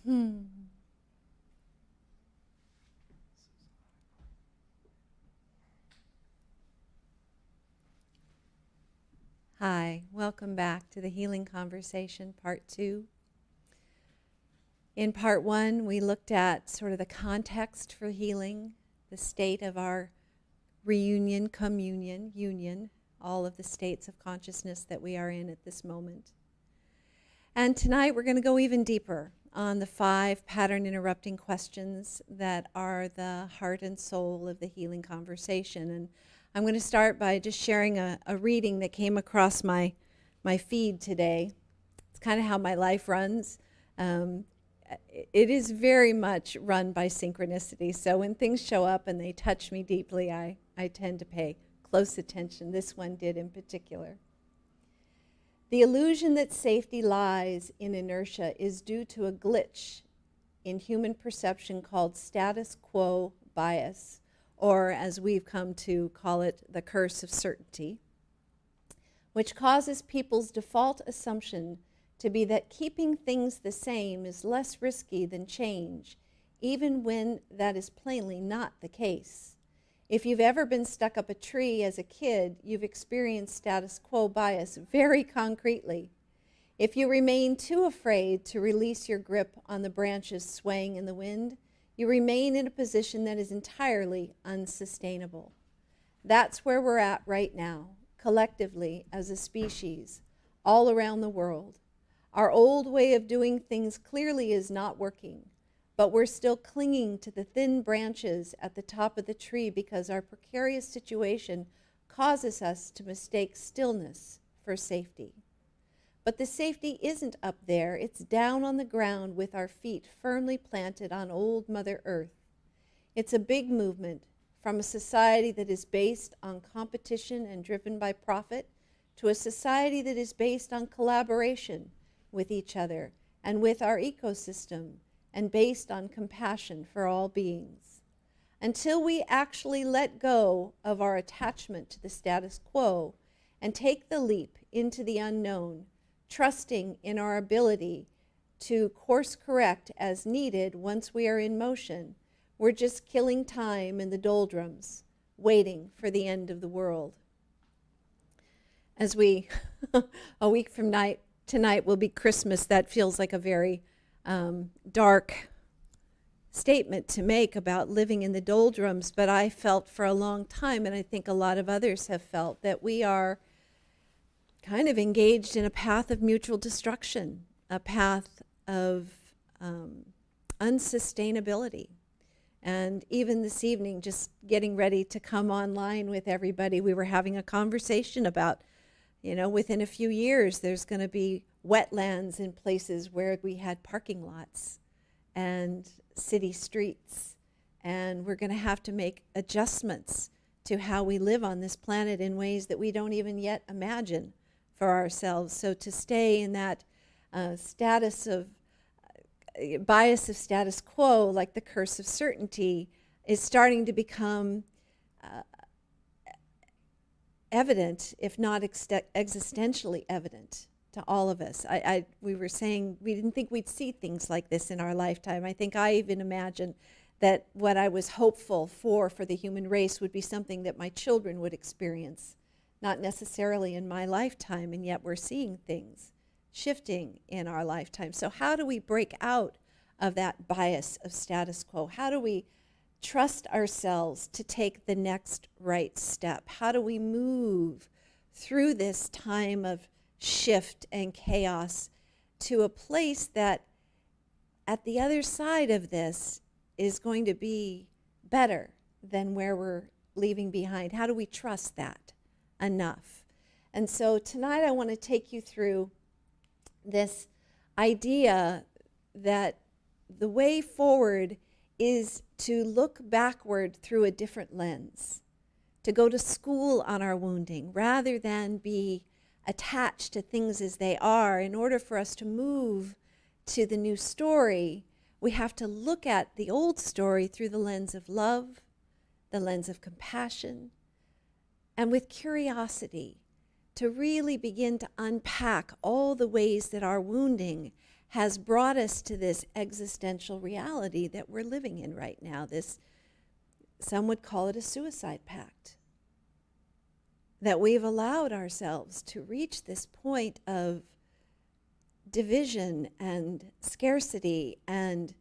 Hmm. Hi, welcome back to the Healing Conversation, Part 2. In Part 1, we looked at sort of the context for healing, the state of our reunion, communion, union, all of the states of consciousness that we are in at this moment. And tonight we're going to go even deeper on the 5 pattern-interrupting questions that are the heart and soul of the healing conversation. And I'm going to start by just sharing a reading that came across my feed today. It's kind of how my life runs. It is very much run by synchronicity. So when things show up and they touch me deeply, I tend to pay close attention. This one did in particular. The illusion that safety lies in inertia is due to a glitch in human perception called status quo bias, or as we've come to call it, the curse of certainty, which causes people's default assumption to be that keeping things the same is less risky than change, even when that is plainly not the case. If you've ever been stuck up a tree as a kid, you've experienced status quo bias very concretely. If you remain too afraid to release your grip on the branches swaying in the wind, you remain in a position that is entirely unsustainable. That's where we're at right now, collectively as a species, all around the world. Our old way of doing things clearly is not working, but we're still clinging to the thin branches at the top of the tree because our precarious situation causes us to mistake stillness for safety. But the safety isn't up there, it's down on the ground with our feet firmly planted on old Mother Earth. It's a big movement from a society that is based on competition and driven by profit to a society that is based on collaboration with each other and with our ecosystem, and based on compassion for all beings. Until we actually let go of our attachment to the status quo and take the leap into the unknown, trusting in our ability to course correct as needed once we are in motion, we're just killing time in the doldrums, waiting for the end of the world. As we, a week from tonight will be Christmas, that feels like a very dark statement to make about living in the doldrums, but I felt for a long time, and I think a lot of others have felt, that we are kind of engaged in a path of mutual destruction, a path of unsustainability. And even this evening, just getting ready to come online with everybody, we were having a conversation about, within a few years, there's going to be wetlands in places where we had parking lots and city streets. And we're going to have to make adjustments to how we live on this planet in ways that we don't even yet imagine for ourselves. So to stay in that bias of status quo, like the curse of certainty, is starting to become evident, if not existentially evident, to all of us. We were saying we didn't think we'd see things like this in our lifetime. I think I even imagined that what I was hopeful for the human race would be something that my children would experience, not necessarily in my lifetime, and yet we're seeing things shifting in our lifetime. So how do we break out of that bias of status quo? How do we trust ourselves to take the next right step? How do we move through this time of shift and chaos to a place that at the other side of this is going to be better than where we're leaving behind? How do we trust that enough? And so tonight I want to take you through this idea that the way forward is to look backward through a different lens, to go to school on our wounding rather than be attached to things as they are. In order for us to move to the new story, we have to look at the old story through the lens of love, the lens of compassion, and with curiosity, to really begin to unpack all the ways that our wounding has brought us to this existential reality that we're living in right now. This, some would call it a suicide pact. That we've allowed ourselves to reach this point of division and scarcity, and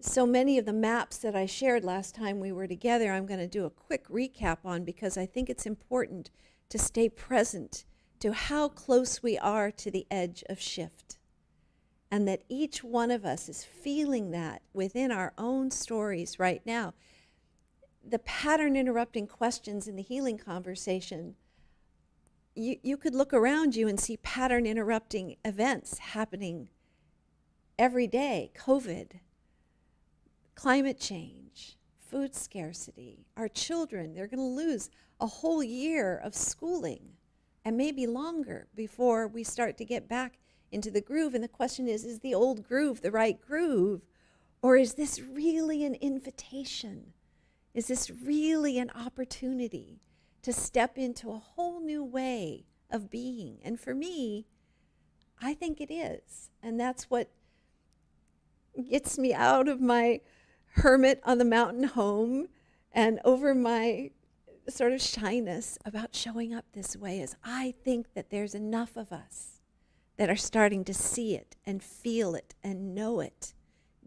so many of the maps that I shared last time we were together, I'm going to do a quick recap on, because I think it's important to stay present to how close we are to the edge of shift. And that each one of us is feeling that within our own stories right now. The pattern interrupting questions in the healing conversation, you could look around you and see pattern interrupting events happening every day. COVID, climate change, food scarcity. Our children, they're going to lose a whole year of schooling and maybe longer before we start to get back into the groove. And the question is the old groove the right groove? Or is this really an invitation? Is this really an opportunity to step into a whole new way of being? And for me, I think it is. And that's what gets me out of my hermit on the mountain home and over my sort of shyness about showing up this way, is I think that there's enough of us that are starting to see it and feel it and know it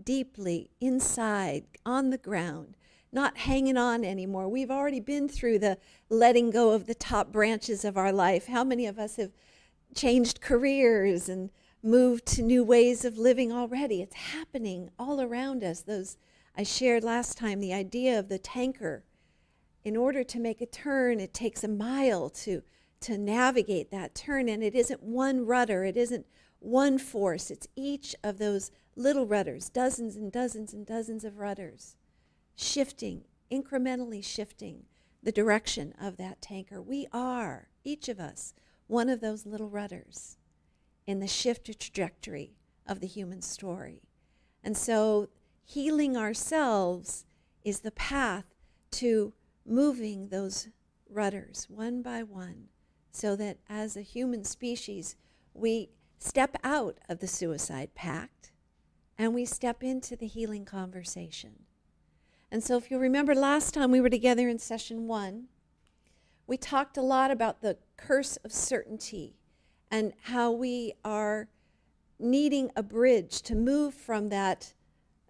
deeply inside, on the ground, not hanging on anymore. We've already been through the letting go of the top branches of our life. How many of us have changed careers and moved to new ways of living already? It's happening all around us. Those I shared last time, the idea of the tanker. In order to make a turn, it takes a mile to navigate that turn, and it isn't one rudder, it isn't one force, it's each of those little rudders, dozens and dozens and dozens of rudders, shifting, incrementally shifting the direction of that tanker. We are, each of us, one of those little rudders in the shift or trajectory of the human story. And so healing ourselves is the path to moving those rudders one by one, so that as a human species, we step out of the suicide pact and we step into the healing conversation. And so if you remember last time we were together in session 1, we talked a lot about the curse of certainty and how we are needing a bridge to move from that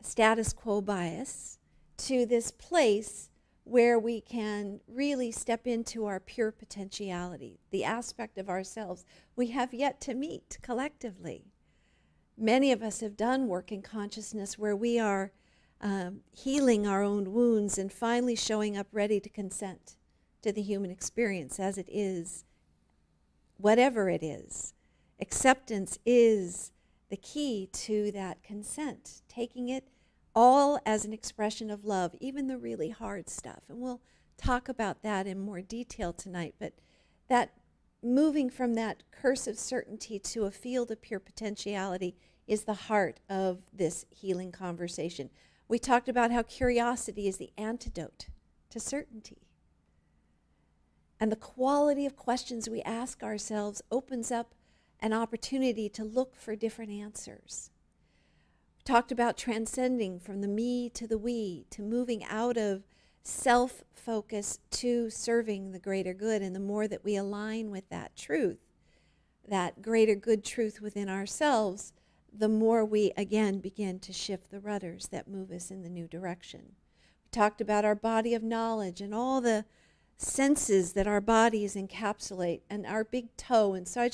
status quo bias to this place where we can really step into our pure potentiality, the aspect of ourselves we have yet to meet collectively. Many of us have done work in consciousness where we are healing our own wounds and finally showing up ready to consent to the human experience as it is, whatever it is. Acceptance is the key to that consent, taking it all as an expression of love, even the really hard stuff. And we'll talk about that in more detail tonight. But that moving from that curse of certainty to a field of pure potentiality is the heart of this healing conversation. We talked about how curiosity is the antidote to certainty. And the quality of questions we ask ourselves opens up an opportunity to look for different answers. Talked about transcending from the me to the we, to moving out of self-focus to serving the greater good. And the more that we align with that truth, that greater good truth within ourselves, the more we again begin to shift the rudders that move us in the new direction. We talked about our body of knowledge and all the senses that our bodies encapsulate and our big toe. And so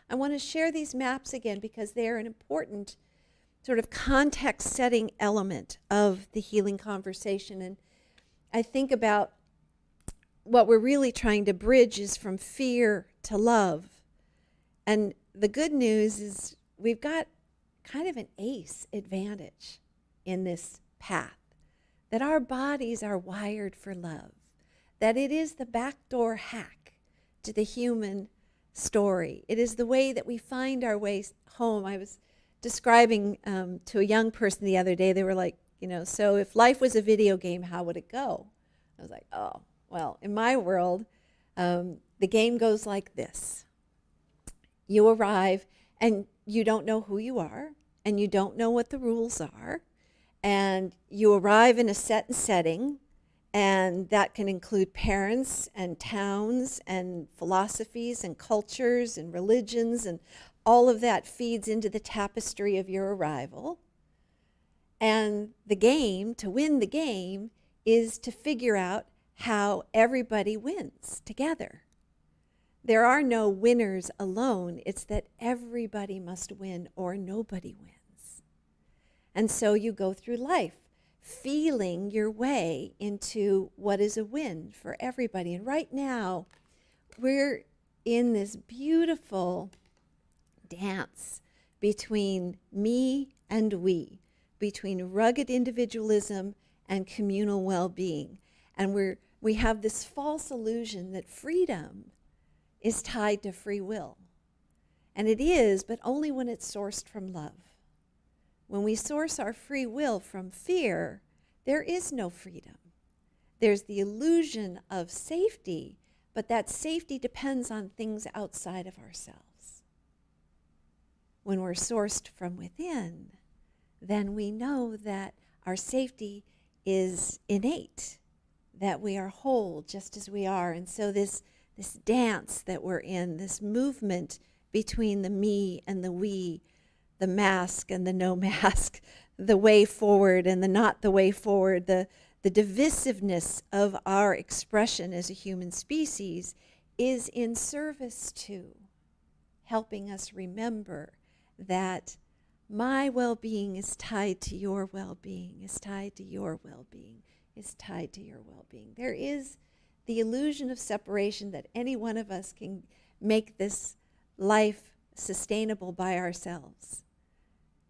I want to share these maps again because they are an important sort of context-setting element of the healing conversation. And I think about what we're really trying to bridge is from fear to love. And the good news is we've got kind of an ace advantage in this path, that our bodies are wired for love, that it is the backdoor hack to the human story. It is the way that we find our way home. I was describing to a young person the other day, they were like, so if life was a video game, how would it go? I was like, oh, well, in my world, the game goes like this. You arrive and you don't know who you are. and you don't know what the rules are, and you arrive in a set and setting, and that can include parents and towns and philosophies and cultures and religions, and all of that feeds into the tapestry of your arrival. And the game, to win the game, is to figure out how everybody wins together. There are no winners alone. It's that everybody must win or nobody wins. And so you go through life feeling your way into what is a win for everybody. And right now, we're in this beautiful dance between me and we, between rugged individualism and communal well-being. And we have this false illusion that freedom is tied to free will. And it is, but only when it's sourced from love. When we source our free will from fear, there is no freedom. There's the illusion of safety, but that safety depends on things outside of ourselves. When we're sourced from within, then we know that our safety is innate, that we are whole just as we are. And so this dance that we're in, this movement between the me and the we, the mask and the no mask, the way forward and the not the way forward, the divisiveness of our expression as a human species is in service to helping us remember that my well-being is tied to your well-being, is tied to your well-being, is tied to your well-being. There is the illusion of separation that any one of us can make this life sustainable by ourselves.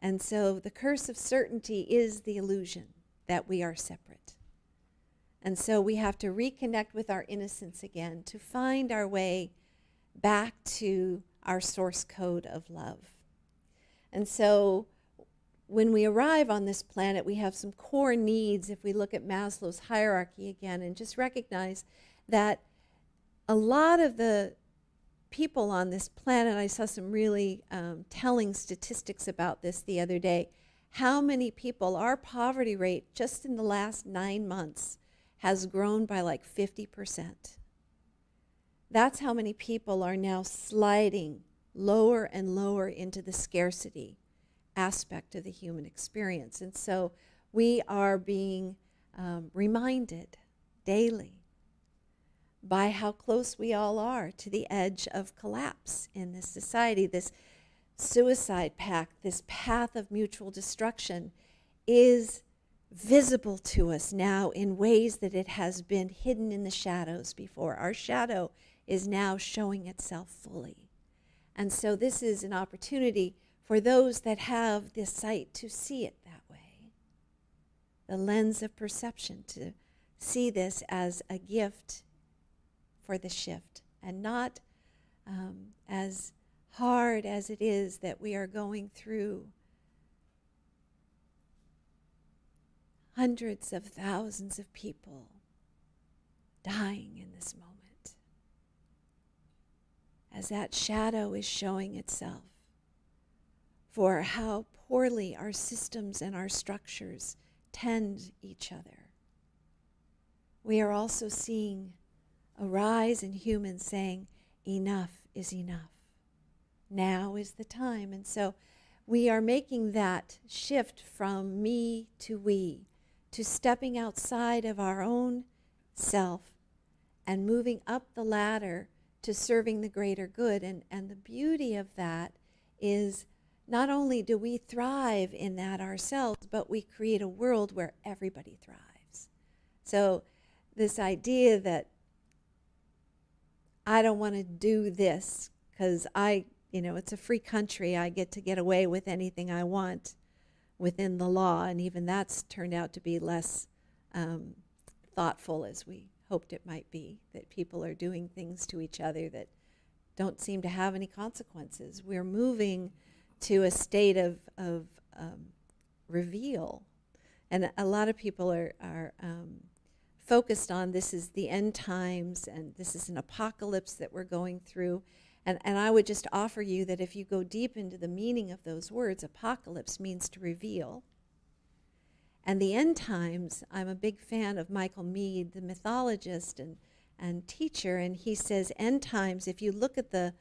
And so the curse of certainty is the illusion that we are separate. And so we have to reconnect with our innocence again to find our way back to our source code of love. And so when we arrive on this planet, we have some core needs if we look at Maslow's hierarchy again and just recognize that a lot of the people on this planet, I saw some really telling statistics about this the other day, how many people, our poverty rate just in the last 9 months has grown by like 50%. That's how many people are now sliding lower and lower into the scarcity aspect of the human experience. And so we are being reminded daily by how close we all are to the edge of collapse in this society. This suicide pact, this path of mutual destruction is visible to us now in ways that it has been hidden in the shadows before. Our shadow is now showing itself fully. And so this is an opportunity for those that have the sight to see it that way, the lens of perception, to see this as a gift for the shift, and not as hard as it is that we are going through hundreds of thousands of people dying in this moment, as that shadow is showing itself for how poorly our systems and our structures tend each other. We are also seeing a rise in humans saying, enough is enough. Now is the time. And so we are making that shift from me to we, to stepping outside of our own self and moving up the ladder to serving the greater good. And the beauty of that is not only do we thrive in that ourselves, but we create a world where everybody thrives. So this idea that I don't want to do this because it's a free country, I get to get away with anything I want within the law, and even that's turned out to be less thoughtful as we hoped it might be, that people are doing things to each other that don't seem to have any consequences. We're moving to a state of reveal, and a lot of people are focused on this is the end times and this is an apocalypse that we're going through, And I would just offer you that if you go deep into the meaning of those words, apocalypse means to reveal. And the end times, I'm a big fan of Michael Meade, the mythologist and teacher, and he says end times, if you look at the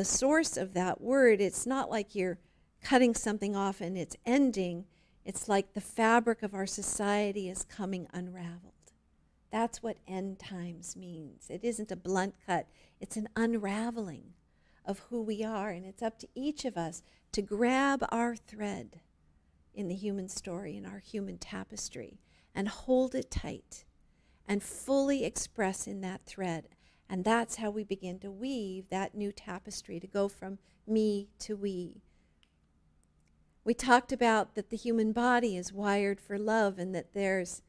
source of that word, it's not like you're cutting something off and it's ending. It's like the fabric of our society is coming unraveled. That's what end times means. It isn't a blunt cut. It's an unraveling of who we are, and it's up to each of us to grab our thread in the human story, in our human tapestry, and hold it tight and fully express in that thread. And that's how we begin to weave that new tapestry, to go from me to we. We talked about that the human body is wired for love, and that there's,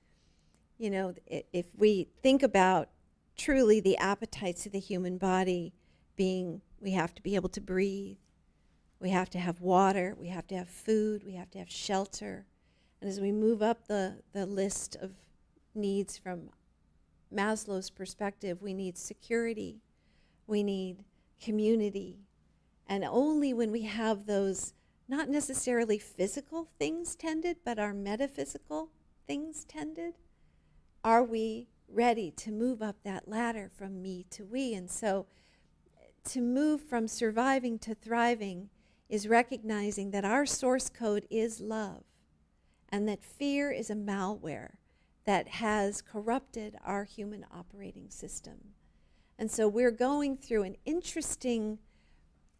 you know, if we think about truly the appetites of the human body being, we have to be able to breathe, we have to have water, we have to have food, we have to have shelter. And as we move up the list of needs from Maslow's perspective, we need security, we need community. And only when we have those, not necessarily physical things tended, but our metaphysical things tended, are we ready to move up that ladder from me to we. And so to move from surviving to thriving is recognizing that our source code is love, and that fear is a malware that has corrupted our human operating system. And so we're going through an interesting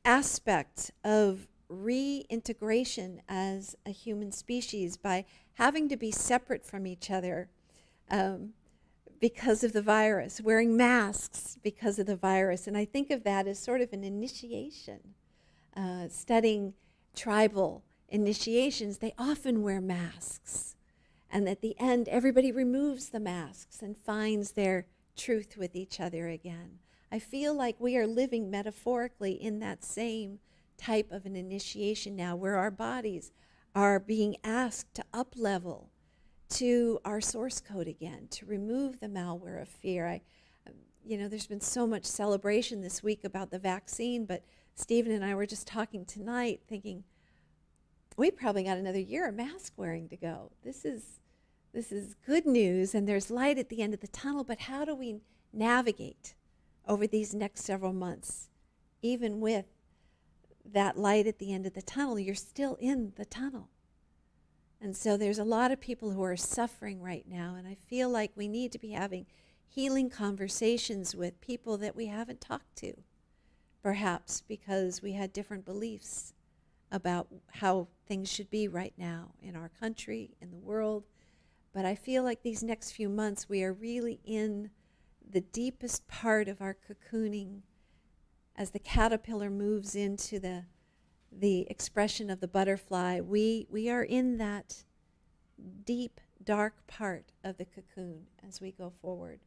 aspect of reintegration as a human species by having to be separate from each other because of the virus, wearing masks because of the virus. And I think of that as sort of an initiation. Studying tribal initiations, they often wear masks. And at the end, everybody removes the masks and finds their truth with each other again. I feel like we are living metaphorically in that same type of an initiation now, where our bodies are being asked to up-level to our source code again, to remove the malware of fear. There's been so much celebration this week about the vaccine, but Stephen and I were just talking tonight thinking, we probably got another year of mask wearing to go. This is good news, and there's light at the end of the tunnel, but how do we navigate over these next several months? Even with that light at the end of the tunnel, you're still in the tunnel. And so there's a lot of people who are suffering right now, and I feel like we need to be having healing conversations with people that we haven't talked to, perhaps because we had different beliefs about how things should be right now in our country, in the world. But I feel like these next few months we are really in the deepest part of our cocooning as the caterpillar moves into the expression of the butterfly. We are in that deep, dark part of the cocoon as we go forward.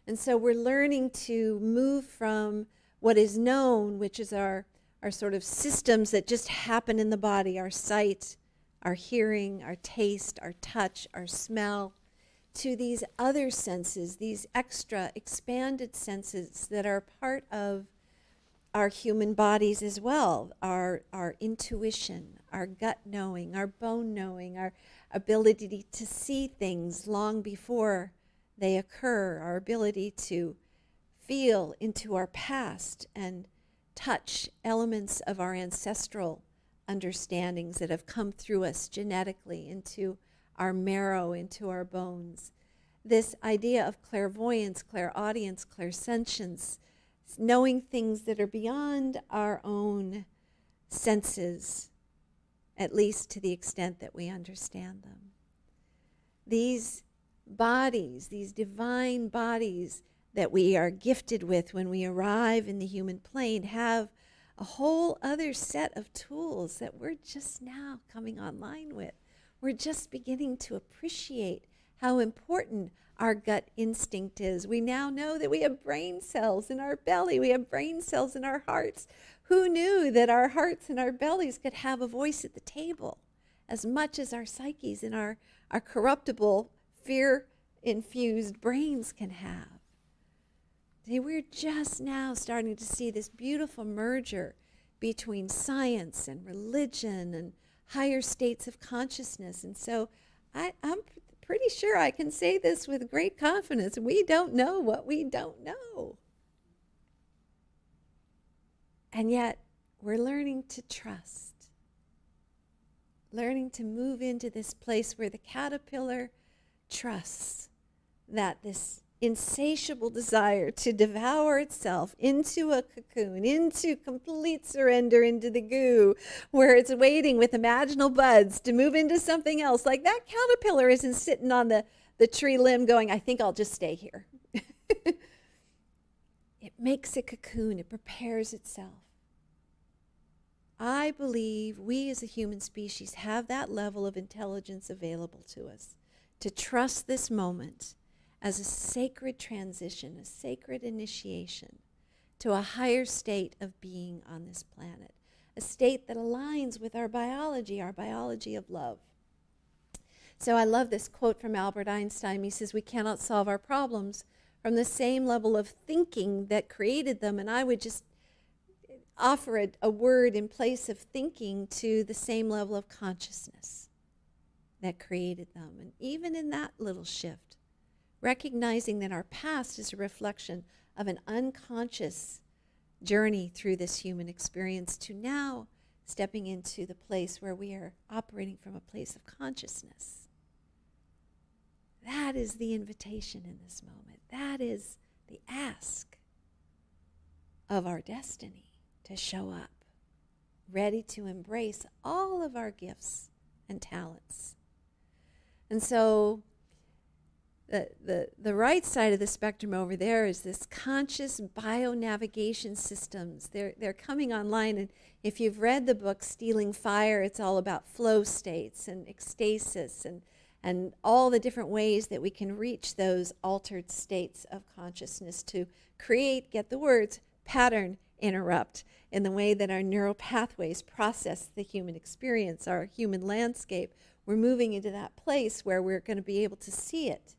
And so we're learning to move from what is known, which is our sort of systems that just happen in the body, our sight, our hearing, our taste, our touch, our smell, to these other senses, these extra expanded senses that are part of our human bodies as well, our intuition, our gut knowing, our bone knowing, our ability to see things long before they occur, our ability to feel into our past and touch elements of our ancestral understandings that have come through us genetically into our marrow, into our bones. This idea of clairvoyance, clairaudience, clairsentience, knowing things that are beyond our own senses, at least to the extent that we understand them. These bodies, these divine bodies that we are gifted with when we arrive in the human plane, have a whole other set of tools that we're just now coming online with. We're just beginning to appreciate how important our gut instinct is. We now know that we have brain cells in our belly. We have brain cells in our hearts. Who knew that our hearts and our bellies could have a voice at the table as much as our psyches and our corruptible, fear-infused brains can have? See, we're just now starting to see this beautiful merger between science and religion and higher states of consciousness. And so I'm pretty sure I can say this with great confidence. We don't know what we don't know. And yet we're learning to trust, learning to move into this place where the caterpillar trusts that this insatiable desire to devour itself into a cocoon, into complete surrender into the goo, where it's waiting with imaginal buds to move into something else. Like that caterpillar isn't sitting on the tree limb going, I think I'll just stay here. It makes a cocoon. It prepares itself. I believe we as a human species have that level of intelligence available to us to trust this moment as a sacred transition, a sacred initiation to a higher state of being on this planet, a state that aligns with our biology of love. So I love this quote from Albert Einstein. He says, we cannot solve our problems from the same level of thinking that created them. And I would just offer a word in place of thinking to the same level of consciousness that created them. And even in that little shift, recognizing that our past is a reflection of an unconscious journey through this human experience to now stepping into the place where we are operating from a place of consciousness. That is the invitation in this moment. That is the ask of our destiny to show up, ready to embrace all of our gifts and talents. And so the right side of the spectrum over there is this conscious bio-navigation systems. They're coming online, and if you've read the book Stealing Fire, it's all about flow states and ecstasis and all the different ways that we can reach those altered states of consciousness to create, get the words, pattern interrupt in the way that our neural pathways process the human experience, our human landscape. We're moving into that place where we're going to be able to see it,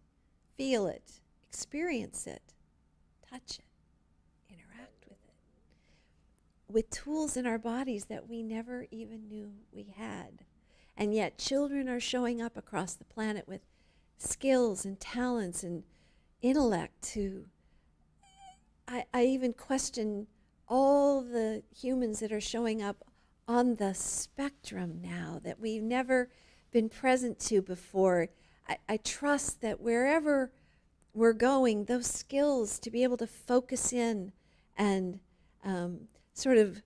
feel it, experience it, touch it, interact with it, with tools in our bodies that we never even knew we had. And yet children are showing up across the planet with skills and talents and intellect to, I even question all the humans that are showing up on the spectrum now that we've never been present to before. I trust that wherever we're going, those skills to be able to focus in and sort of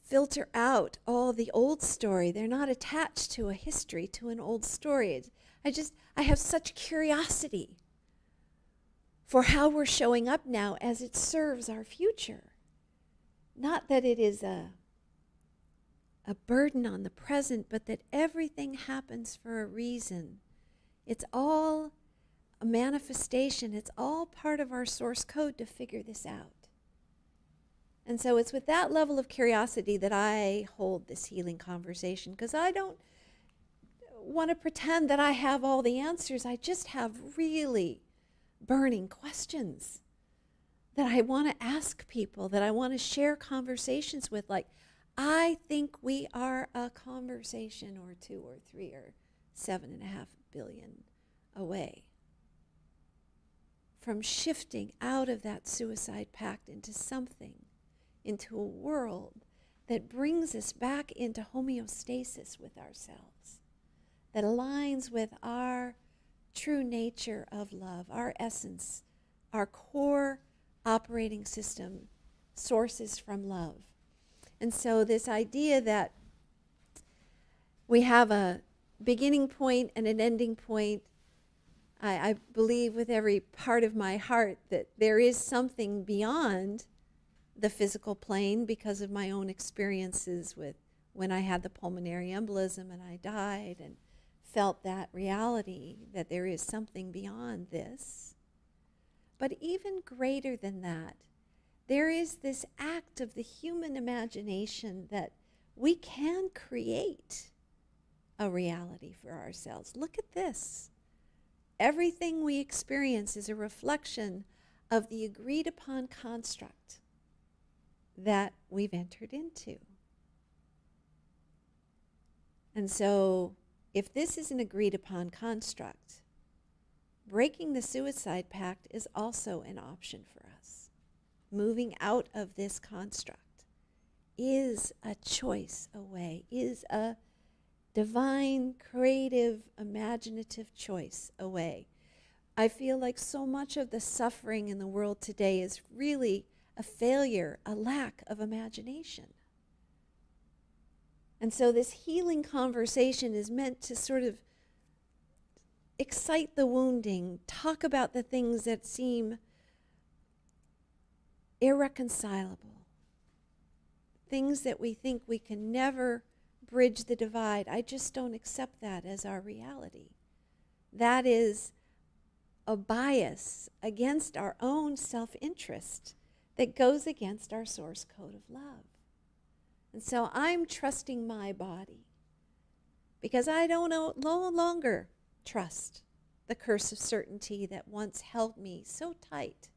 filter out all the old story. They're not attached to a history, to an old story. I have such curiosity for how we're showing up now as it serves our future. Not that it is a burden on the present, but that everything happens for a reason. It's all a manifestation. It's all part of our source code to figure this out. And so it's with that level of curiosity that I hold this healing conversation, because I don't want to pretend that I have all the answers. I just have really burning questions that I want to ask people, that I want to share conversations with. Like, I think we are a conversation or two or three or 7.5 billion away from shifting out of that suicide pact into something, into a world that brings us back into homeostasis with ourselves, that aligns with our true nature of love, our essence, our core operating system sources from love. And so this idea that we have a beginning point and an ending point, I believe with every part of my heart that there is something beyond the physical plane because of my own experiences with when I had the pulmonary embolism and I died, and felt that reality that there is something beyond this. But even greater than that, there is this act of the human imagination that we can create a reality for ourselves. Look at this. Everything we experience is a reflection of the agreed upon construct that we've entered into. And so, if this is an agreed upon construct, breaking the suicide pact is also an option for us. Moving out of this construct is a choice away, is a divine, creative, imaginative choice away. I feel like so much of the suffering in the world today is really a failure, a lack of imagination. And so this healing conversation is meant to sort of excite the wounding, talk about the things that seem irreconcilable, things that we think we can never bridge the divide. I just don't accept that as our reality. That is a bias against our own self-interest that goes against our source code of love. And so I'm trusting my body because I don't no longer trust the curse of certainty that once held me so tight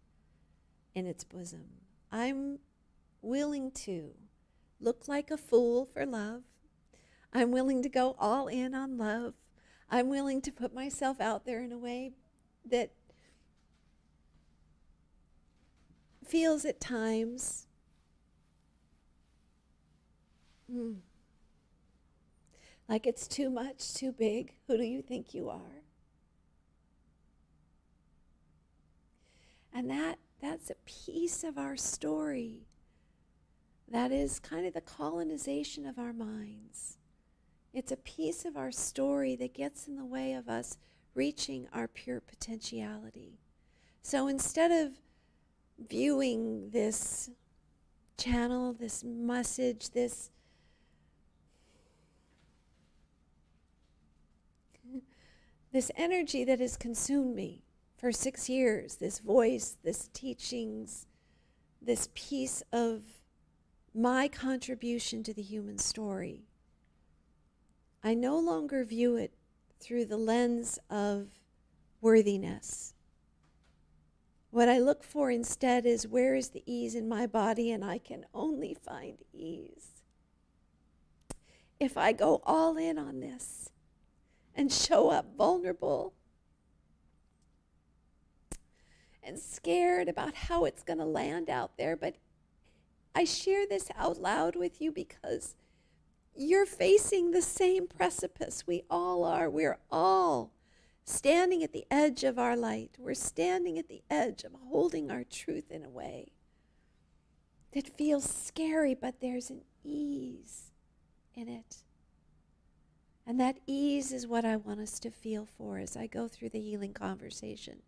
in its bosom. I'm willing to look like a fool for love. I'm willing to go all in on love. I'm willing to put myself out there in a way that feels at times like it's too much, too big. Who do you think you are? And that's a piece of our story. That is kind of the colonization of our minds. It's a piece of our story that gets in the way of us reaching our pure potentiality. So instead of viewing this channel, this message, this energy that has consumed me for 6 years, this voice, this teachings, this piece of my contribution to the human story, I no longer view it through the lens of worthiness. What I look for instead is, where is the ease in my body? And I can only find ease if I go all in on this and show up vulnerable and scared about how it's going to land out there. But I share this out loud with you because you're facing the same precipice. We all are. We're all standing at the edge of our light. We're standing at the edge of holding our truth in a way that feels scary, but there's an ease in it. And that ease is what I want us to feel for as I go through the healing conversation.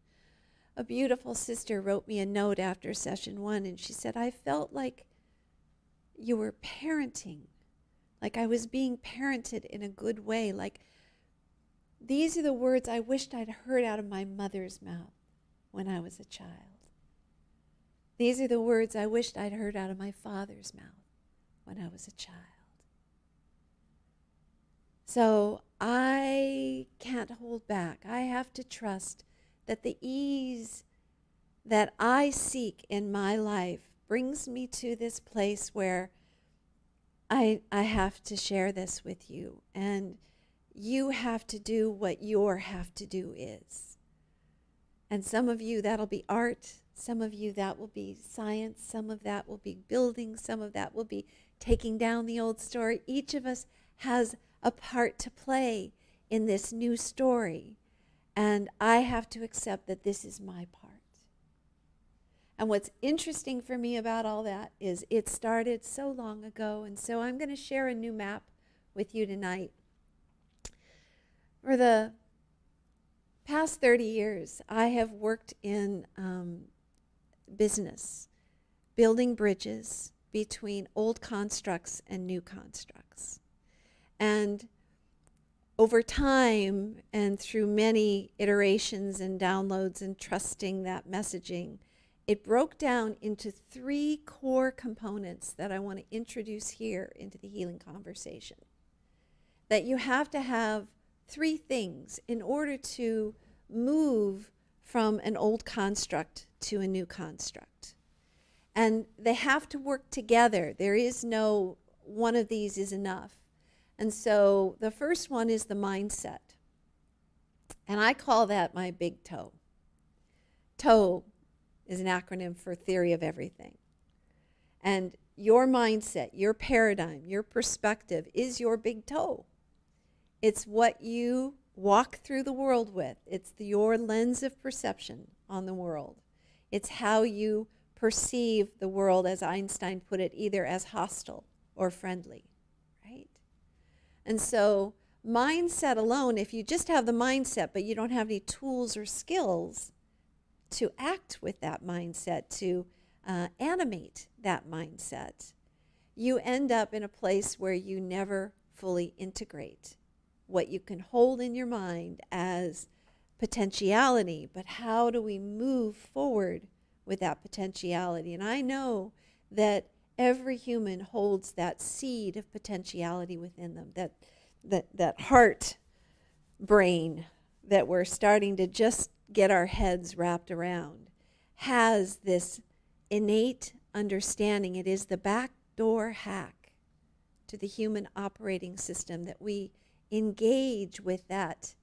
A beautiful sister wrote me a note after session 1, and she said, I felt like you were parenting, like I was being parented in a good way, like these are the words I wished I'd heard out of my mother's mouth when I was a child. These are the words I wished I'd heard out of my father's mouth when I was a child. So I can't hold back. I have to trust that the ease that I seek in my life brings me to this place where I have to share this with you. And you have to do what your have to do is. And some of you, that'll be art. Some of you, that will be science. Some of that will be building. Some of that will be taking down the old story. Each of us has a part to play in this new story. And I have to accept that this is my part. And what's interesting for me about all that is it started so long ago. And so I'm going to share a new map with you tonight. For the past 30 years, I have worked in business, building bridges between old constructs and new constructs. And over time, and through many iterations and downloads and trusting that messaging, it broke down into 3 core components that I want to introduce here into the healing conversation. That you have to have 3 things in order to move from an old construct to a new construct. And they have to work together. There is no one of these is enough. And so the first one is the mindset. And I call that my big toe. TOE is an acronym for theory of everything. And your mindset, your paradigm, your perspective is your big toe. It's what you walk through the world with. It's your lens of perception on the world. It's how you perceive the world, as Einstein put it, either as hostile or friendly, right? And so mindset alone, if you just have the mindset but you don't have any tools or skills to act with that mindset, to animate that mindset, you end up in a place where you never fully integrate what you can hold in your mind as potentiality. But how do we move forward with that potentiality? And I know that every human holds that seed of potentiality within them, that heart brain that we're starting to just get our heads wrapped around has this innate understanding. It is the backdoor hack to the human operating system that we engage with that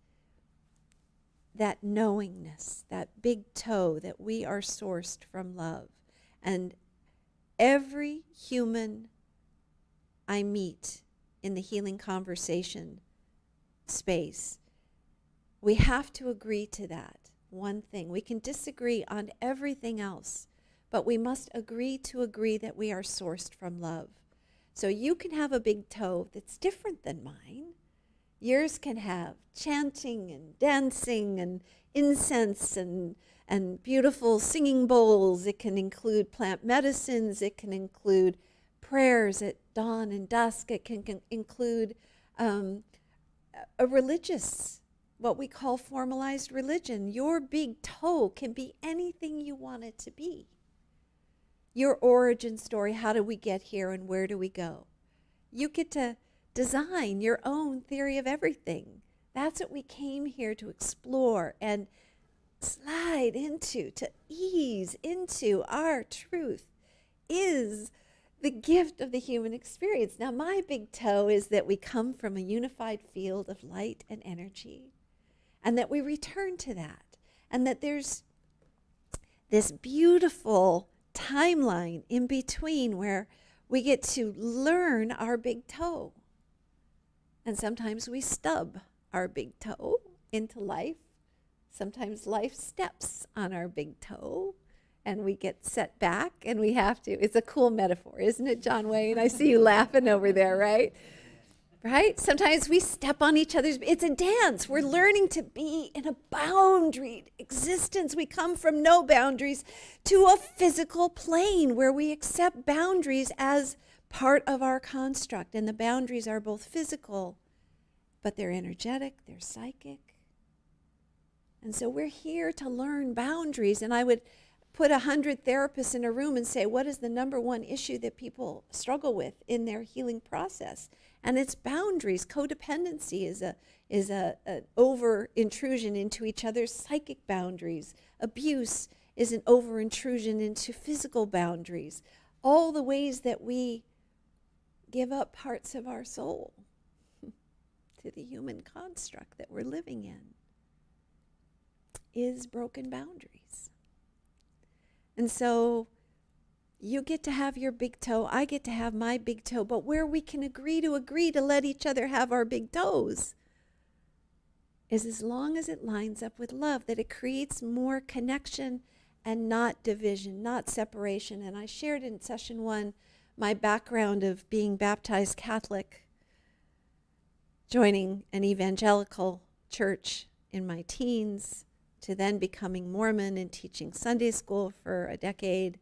knowingness, that big toe that we are sourced from love. And every human I meet in the healing conversation space, we have to agree to that one thing. We can disagree on everything else, but we must agree that we are sourced from love. So you can have a big toe that's different than mine. Yours can have chanting and dancing and incense and beautiful singing bowls. It can include plant medicines. It can include prayers at dawn and dusk. It can include a religious, what we call formalized religion. Your big toe can be anything you want it to be. Your origin story, how did we get here and where do we go? You get to design your own theory of everything. That's what we came here to explore and slide into, to ease into. Our truth is the gift of the human experience. Now, my big toe is that we come from a unified field of light and energy, and that we return to that, and that there's this beautiful timeline in between where we get to learn our big toe. And sometimes we stub our big toe into life. Sometimes life steps on our big toe and we get set back and we have to. It's a cool metaphor, isn't it, John Wayne? I see you laughing over there, right? Right? Sometimes we step on each other's. It's a dance. We're learning to be in a boundaried existence. We come from no boundaries to a physical plane where we accept boundaries as part of our construct. And the boundaries are both physical, but they're energetic, they're psychic. And so we're here to learn boundaries. And I would put 100 therapists in a room and say, what is the number one issue that people struggle with in their healing process? And it's boundaries. Codependency is an over intrusion into each other's psychic boundaries. Abuse is an over intrusion into physical boundaries. All the ways that we give up parts of our soul to the human construct that we're living in is broken boundaries. And so you get to have your big toe, I get to have my big toe, but where we can agree to let each other have our big toes is as long as it lines up with love, that it creates more connection and not division, not separation. And I shared in session 1 my background of being baptized Catholic, joining an evangelical church in my teens, to then becoming Mormon and teaching Sunday school for a decade,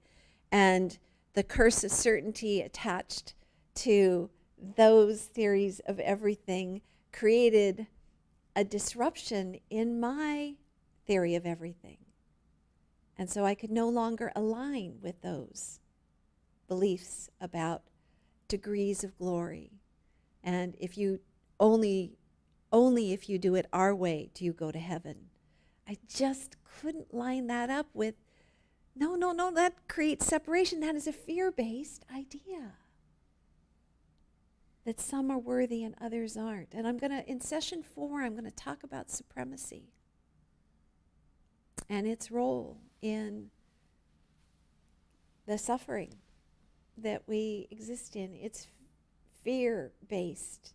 and the curse of certainty attached to those theories of everything created a disruption in my theory of everything. And so I could no longer align with those beliefs about degrees of glory. And if you only if you do it our way do you go to heaven. I just couldn't line that up with, no, that creates separation. That is a fear-based idea. That some are worthy and others aren't. And in session 4, I'm going to talk about supremacy and its role in the suffering that we exist in. It's fear-based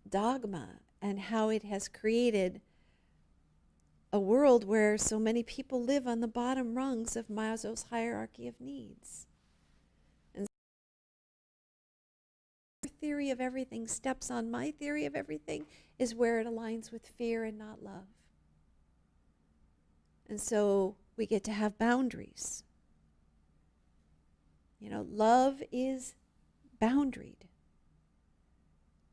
dogma and how it has created a world where so many people live on the bottom rungs of Maslow's hierarchy of needs. And your theory of everything steps on my theory of everything is where it aligns with fear and not love. And so we get to have boundaries. You know, love is boundaried.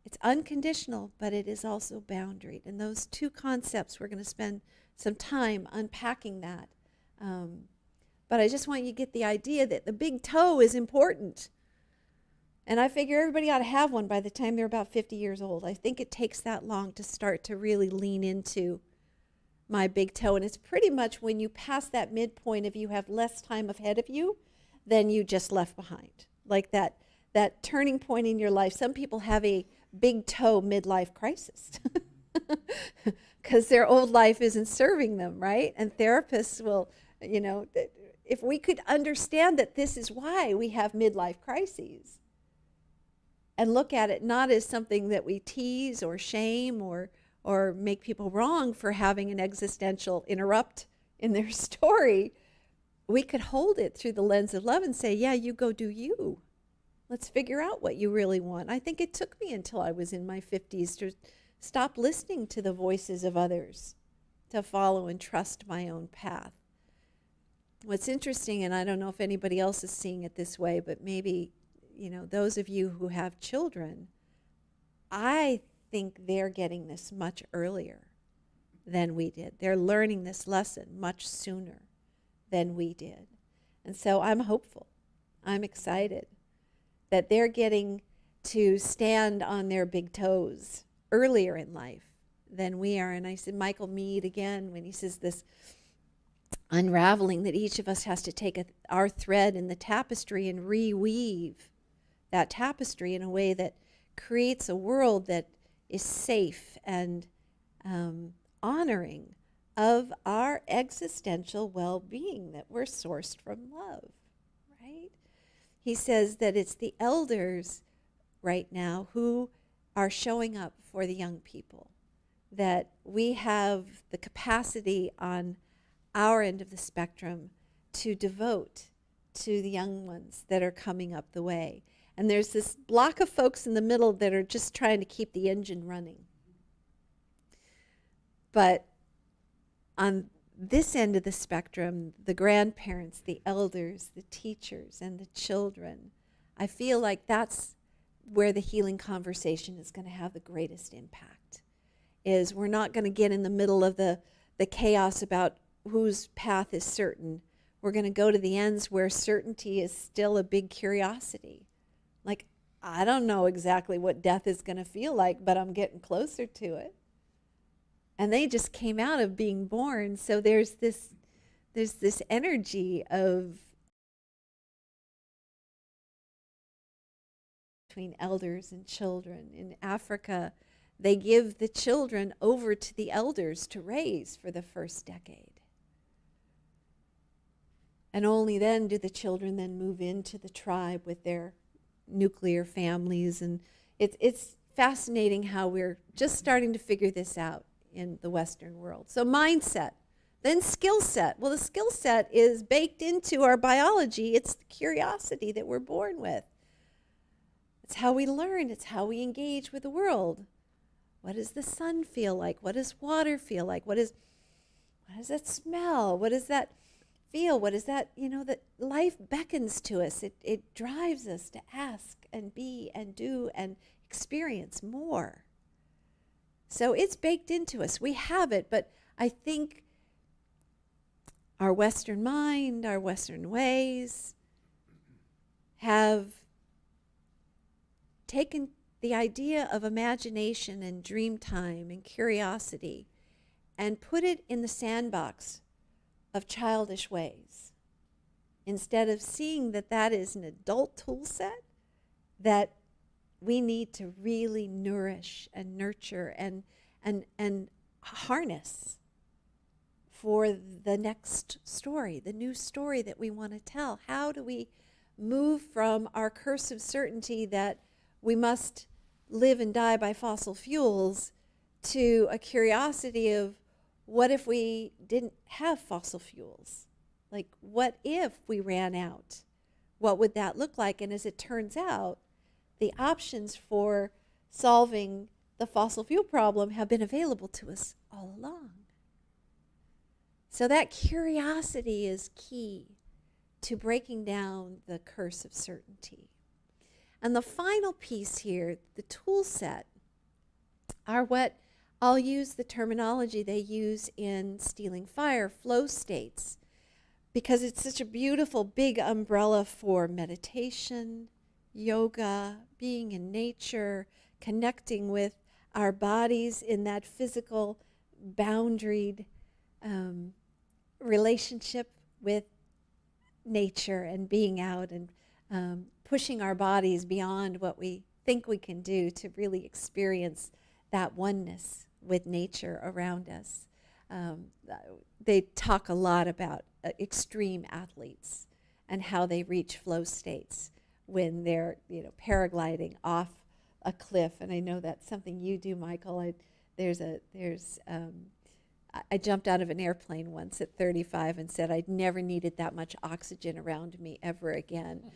It's unconditional, but it is also boundaried. And those two concepts, we're going to spend some time unpacking that. But I just want you to get the idea that the big toe is important. And I figure everybody ought to have one by the time they're about 50 years old. I think it takes that long to start to really lean into my big toe. And it's pretty much when you pass that midpoint of you have less time ahead of you than you just left behind. Like that turning point in your life. Some people have a big toe midlife crisis because their old life isn't serving them, right? And therapists will, you know, if we could understand that this is why we have midlife crises and look at it not as something that we tease or shame or make people wrong for having an existential interrupt in their story, we could hold it through the lens of love and say, yeah, you go do you. Let's figure out what you really want. I think it took me until I was in my 50s to stop listening to the voices of others, to follow and trust my own path. What's interesting, and I don't know if anybody else is seeing it this way, but maybe, you know, those of you who have children, I think they're getting this much earlier than we did. They're learning this lesson much sooner than we did. And so I'm hopeful. I'm excited that they're getting to stand on their big toes earlier in life than we are. And I said, Michael Meade again, when he says this unraveling that each of us has to take our thread in the tapestry and reweave that tapestry in a way that creates a world that is safe and honoring of our existential well-being, that we're sourced from love, right? He says that it's the elders right now who are showing up for the young people, that we have the capacity on our end of the spectrum to devote to the young ones that are coming up the way. And there's this block of folks in the middle that are just trying to keep the engine running. But on this end of the spectrum, the grandparents, the elders, the teachers, and the children, I feel like that's where the healing conversation is going to have the greatest impact. Is we're not going to get in the middle of the chaos about whose path is certain. We're going to go to the ends where certainty is still a big curiosity. Like, I don't know exactly what death is going to feel like, but I'm getting closer to it. And they just came out of being born, so there's this energy of between elders and children. In Africa, they give the children over to the elders to raise for the first decade. And only then do the children then move into the tribe with their nuclear families. And it's fascinating how we're just starting to figure this out in the Western world. So mindset, then skill set. Well, the skill set is baked into our biology. It's the curiosity that we're born with. It's how we learn. It's how we engage with the world. What does the sun feel like? What does water feel like? What does that smell? What does that feel? What is that, that life beckons to us. It drives us to ask and be and do and experience more. So it's baked into us. We have it, but I think our Western mind, our Western ways have taken the idea of imagination and dream time and curiosity and put it in the sandbox of childish ways, instead of seeing that that is an adult tool set that we need to really nourish and nurture and harness for the next story, the new story that we want to tell. How do we move from our curse of certainty that we must live and die by fossil fuels to a curiosity of, what if we didn't have fossil fuels? Like, what if we ran out? What would that look like? And as it turns out, the options for solving the fossil fuel problem have been available to us all along. So that curiosity is key to breaking down the curse of certainty. And the final piece here, the tool set, are what I'll use the terminology they use in Stealing Fire, flow states, because it's such a beautiful big umbrella for meditation, yoga, being in nature, connecting with our bodies in that physical boundaried relationship with nature, and being out and pushing our bodies beyond what we think we can do to really experience that oneness with nature around us. They talk a lot about extreme athletes and how they reach flow states when they're, paragliding off a cliff. And I know that's something you do, Michael. I jumped out of an airplane once at 35 and said I'd never needed that much oxygen around me ever again.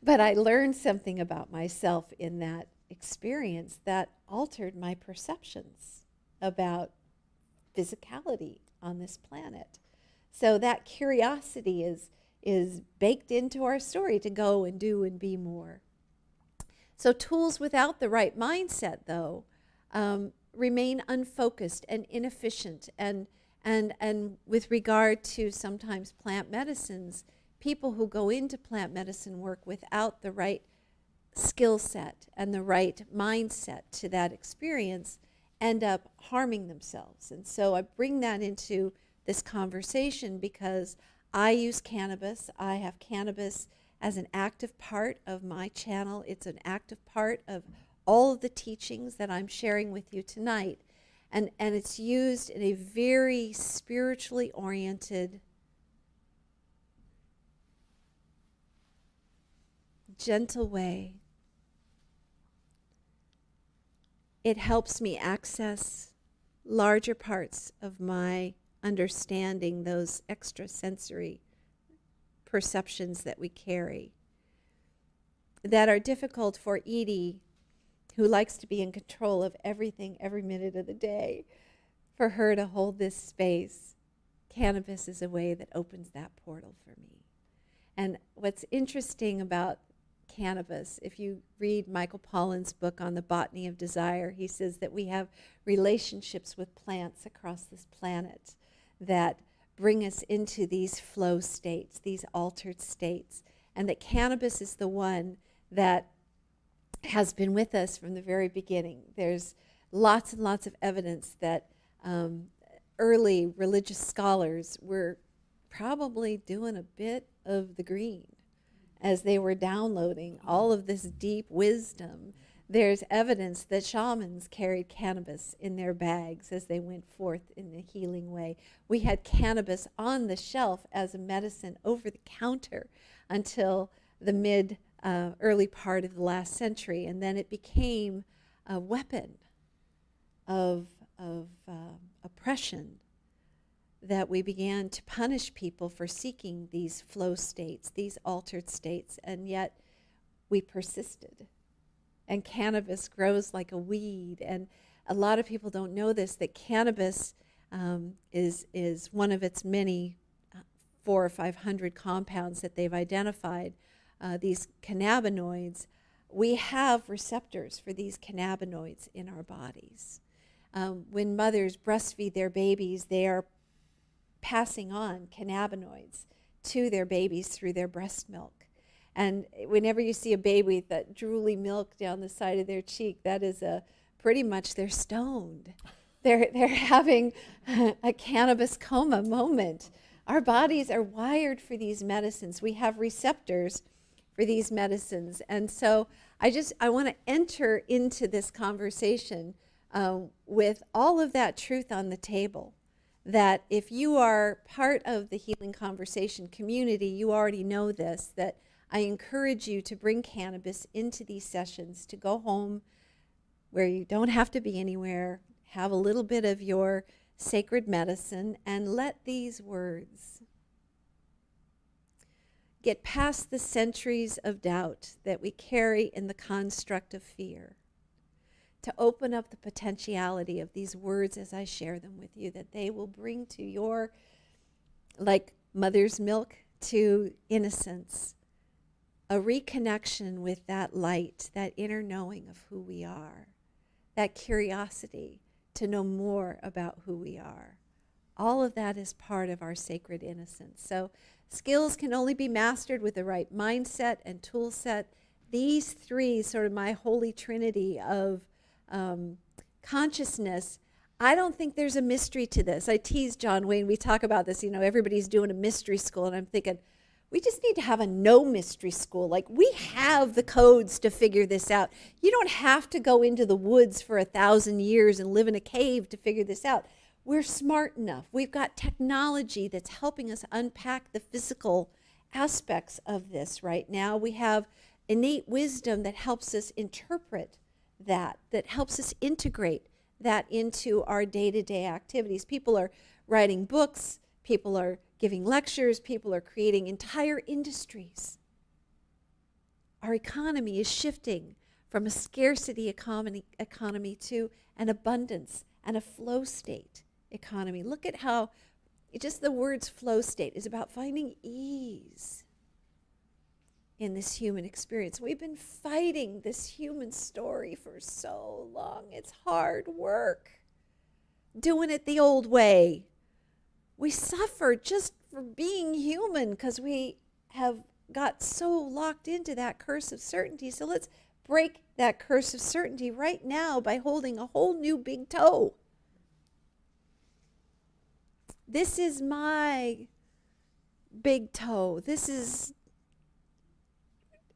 But I learned something about myself in that experience that altered my perceptions about physicality on this planet. So that curiosity is baked into our story to go and do and be more. So tools without the right mindset, though, remain unfocused and inefficient. And with regard to sometimes plant medicines, people who go into plant medicine work without the right skill set and the right mindset to that experience end up harming themselves. And so I bring that into this conversation because I use cannabis. I have cannabis as an active part of my channel. It's an active part of all of the teachings that I'm sharing with you tonight. And it's used in a very spiritually oriented, gentle way. It helps me access larger parts of my understanding, those extrasensory perceptions that we carry, that are difficult for Edie, who likes to be in control of everything every minute of the day, for her to hold this space. Cannabis is a way that opens that portal for me. And what's interesting about cannabis, if you read Michael Pollan's book on the botany of desire, he says that we have relationships with plants across this planet that bring us into these flow states, these altered states, and that cannabis is the one that has been with us from the very beginning. There's lots and lots of evidence that early religious scholars were probably doing a bit of the green as they were downloading all of this deep wisdom. There's evidence that shamans carried cannabis in their bags as they went forth in the healing way. We had cannabis on the shelf as a medicine over the counter until the early part of the last century, and then it became a weapon of oppression, that we began to punish people for seeking these flow states, these altered states, and yet we persisted. And cannabis grows like a weed, and a lot of people don't know this, that cannabis is one of its many 400 or 500 compounds that they've identified, these cannabinoids. We have receptors for these cannabinoids in our bodies. When mothers breastfeed their babies, they are passing on cannabinoids to their babies through their breast milk. And whenever you see a baby with that drooly milk down the side of their cheek, that is pretty much they're stoned. they're having a cannabis coma moment. Our bodies are wired for these medicines. We have receptors for these medicines. And so I want to enter into this conversation with all of that truth on the table. That if you are part of the Healing Conversation community, you already know this, that I encourage you to bring cannabis into these sessions, to go home where you don't have to be anywhere, have a little bit of your sacred medicine, and let these words get past the centuries of doubt that we carry in the construct of fear, to open up the potentiality of these words as I share them with you, that they will bring to your, like mother's milk to innocence, a reconnection with that light, that inner knowing of who we are, that curiosity to know more about who we are. All of that is part of our sacred innocence. So skills can only be mastered with the right mindset and tool set. These three, sort of my holy trinity of consciousness, I don't think there's a mystery to this. I tease John Wayne, we talk about this, everybody's doing a mystery school, and I'm thinking, we just need to have a no mystery school. Like, we have the codes to figure this out. You don't have to go into the woods for 1,000 years and live in a cave to figure this out. We're smart enough. We've got technology that's helping us unpack the physical aspects of this right now. We have innate wisdom that helps us interpret that helps us integrate that into our day-to-day activities. People are writing books, people are giving lectures, people are creating entire industries. Our economy is shifting from a scarcity economy to an abundance and a flow state economy. Look at how just the words flow state is about finding ease in this human experience. We've been fighting this human story for so long. It's hard work doing it the old way. We suffer just for being human because we have got so locked into that curse of certainty. So let's break that curse of certainty right now by holding a whole new big toe. This is my big toe. This is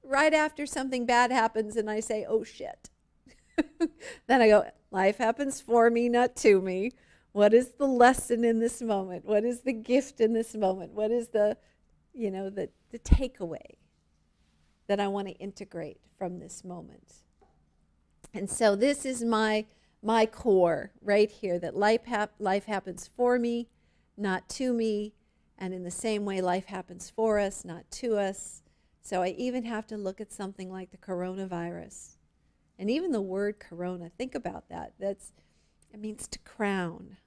right after something bad happens and I say, oh shit. Then I go, life happens for me, not to me. What is the lesson in this moment? What is the gift in this moment? What is the takeaway that I want to integrate from this moment? And so this is my core right here, that life happens for me, not to me. And in the same way, life happens for us, not to us. So I even have to look at something like the coronavirus. And even the word corona, think about that. It means to crown.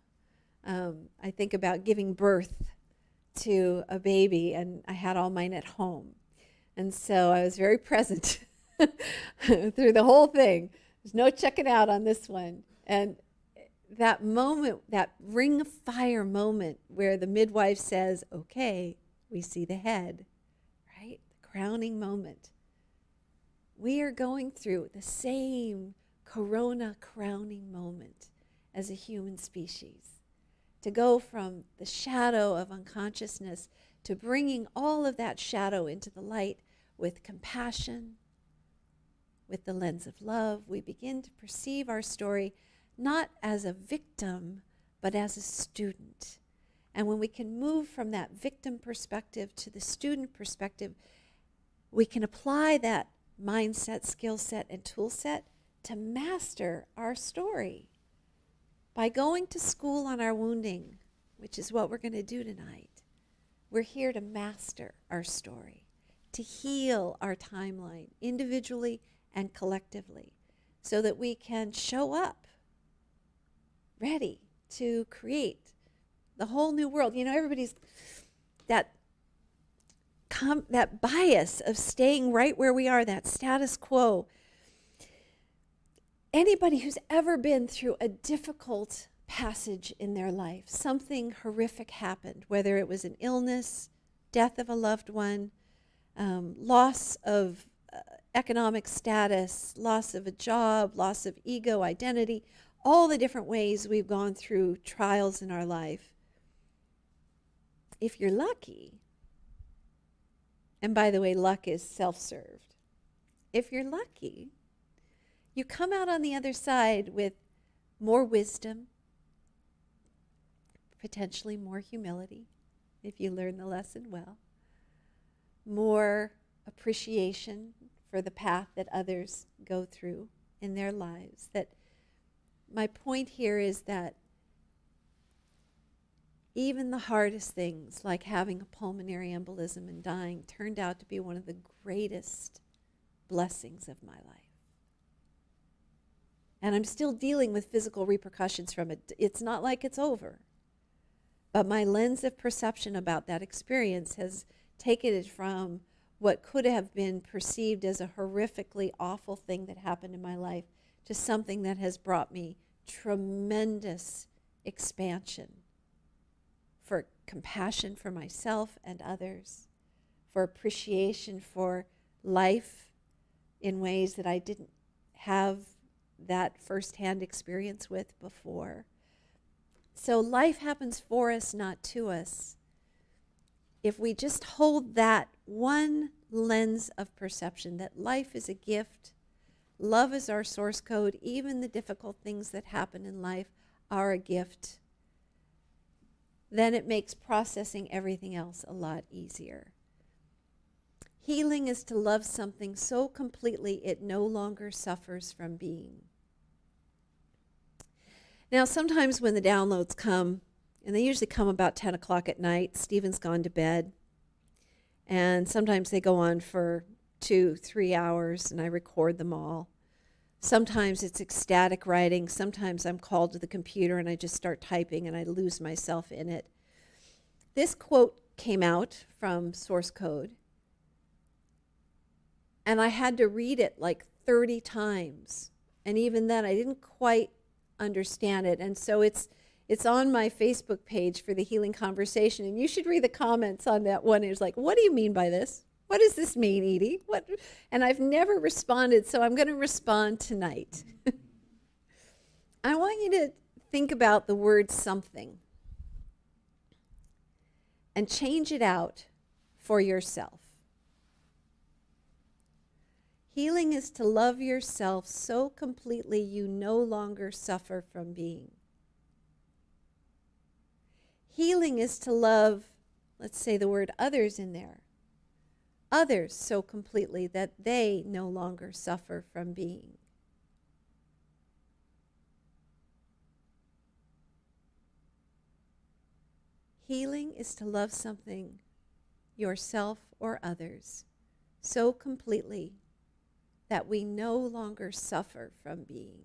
I think about giving birth to a baby, and I had all mine at home. And so I was very present through the whole thing. There's no checking out on this one. And that moment, that ring of fire moment where the midwife says, okay, we see the head, right? The crowning moment. We are going through the same corona crowning moment as a human species. To go from the shadow of unconsciousness to bringing all of that shadow into the light with compassion, with the lens of love, we begin to perceive our story not as a victim, but as a student. And when we can move from that victim perspective to the student perspective, we can apply that mindset, skill set, and tool set to master our story. By going to school on our wounding, which is what we're going to do tonight, we're here to master our story, to heal our timeline individually and collectively, so that we can show up ready to create the whole new world. Everybody's that bias of staying right where we are, that status quo. Anybody who's ever been through a difficult passage in their life, something horrific happened, whether it was an illness, death of a loved one, loss of economic status, loss of a job, loss of ego, identity, all the different ways we've gone through trials in our life, if you're lucky, and by the way, luck is self-served. If you're lucky, you come out on the other side with more wisdom, potentially more humility, if you learn the lesson well, more appreciation for the path that others go through in their lives. That my point here is that even the hardest things, like having a pulmonary embolism and dying, turned out to be one of the greatest blessings of my life. And I'm still dealing with physical repercussions from it. It's not like it's over. But my lens of perception about that experience has taken it from what could have been perceived as a horrifically awful thing that happened in my life to something that has brought me tremendous expansion for compassion for myself and others, for appreciation for life in ways that I didn't have that firsthand experience with before. So life happens for us, not to us. If we just hold that one lens of perception, that life is a gift, love is our source code, even the difficult things that happen in life are a gift, then it makes processing everything else a lot easier. Healing is to love something so completely it no longer suffers from being. Now, sometimes when the downloads come, and they usually come about 10 o'clock at night, Stephen's gone to bed, and sometimes they go on for 2-3 hours, and I record them all. Sometimes it's ecstatic writing. Sometimes I'm called to the computer, and I just start typing, and I lose myself in it. This quote came out from source code, and I had to read it like 30 times, and even then I didn't quite understand it. And so it's on my Facebook page for the Healing Conversation, and you should read the comments on that one. It was like, what do you mean by this? What does this mean, Edie? What? And I've never responded, so I'm going to respond tonight. I want you to think about the word something and change it out for yourself. Healing is to love yourself so completely you no longer suffer from being. Healing is to love, let's say the word others in there, others so completely that they no longer suffer from being. Healing is to love something, yourself or others, so completely that we no longer suffer from being.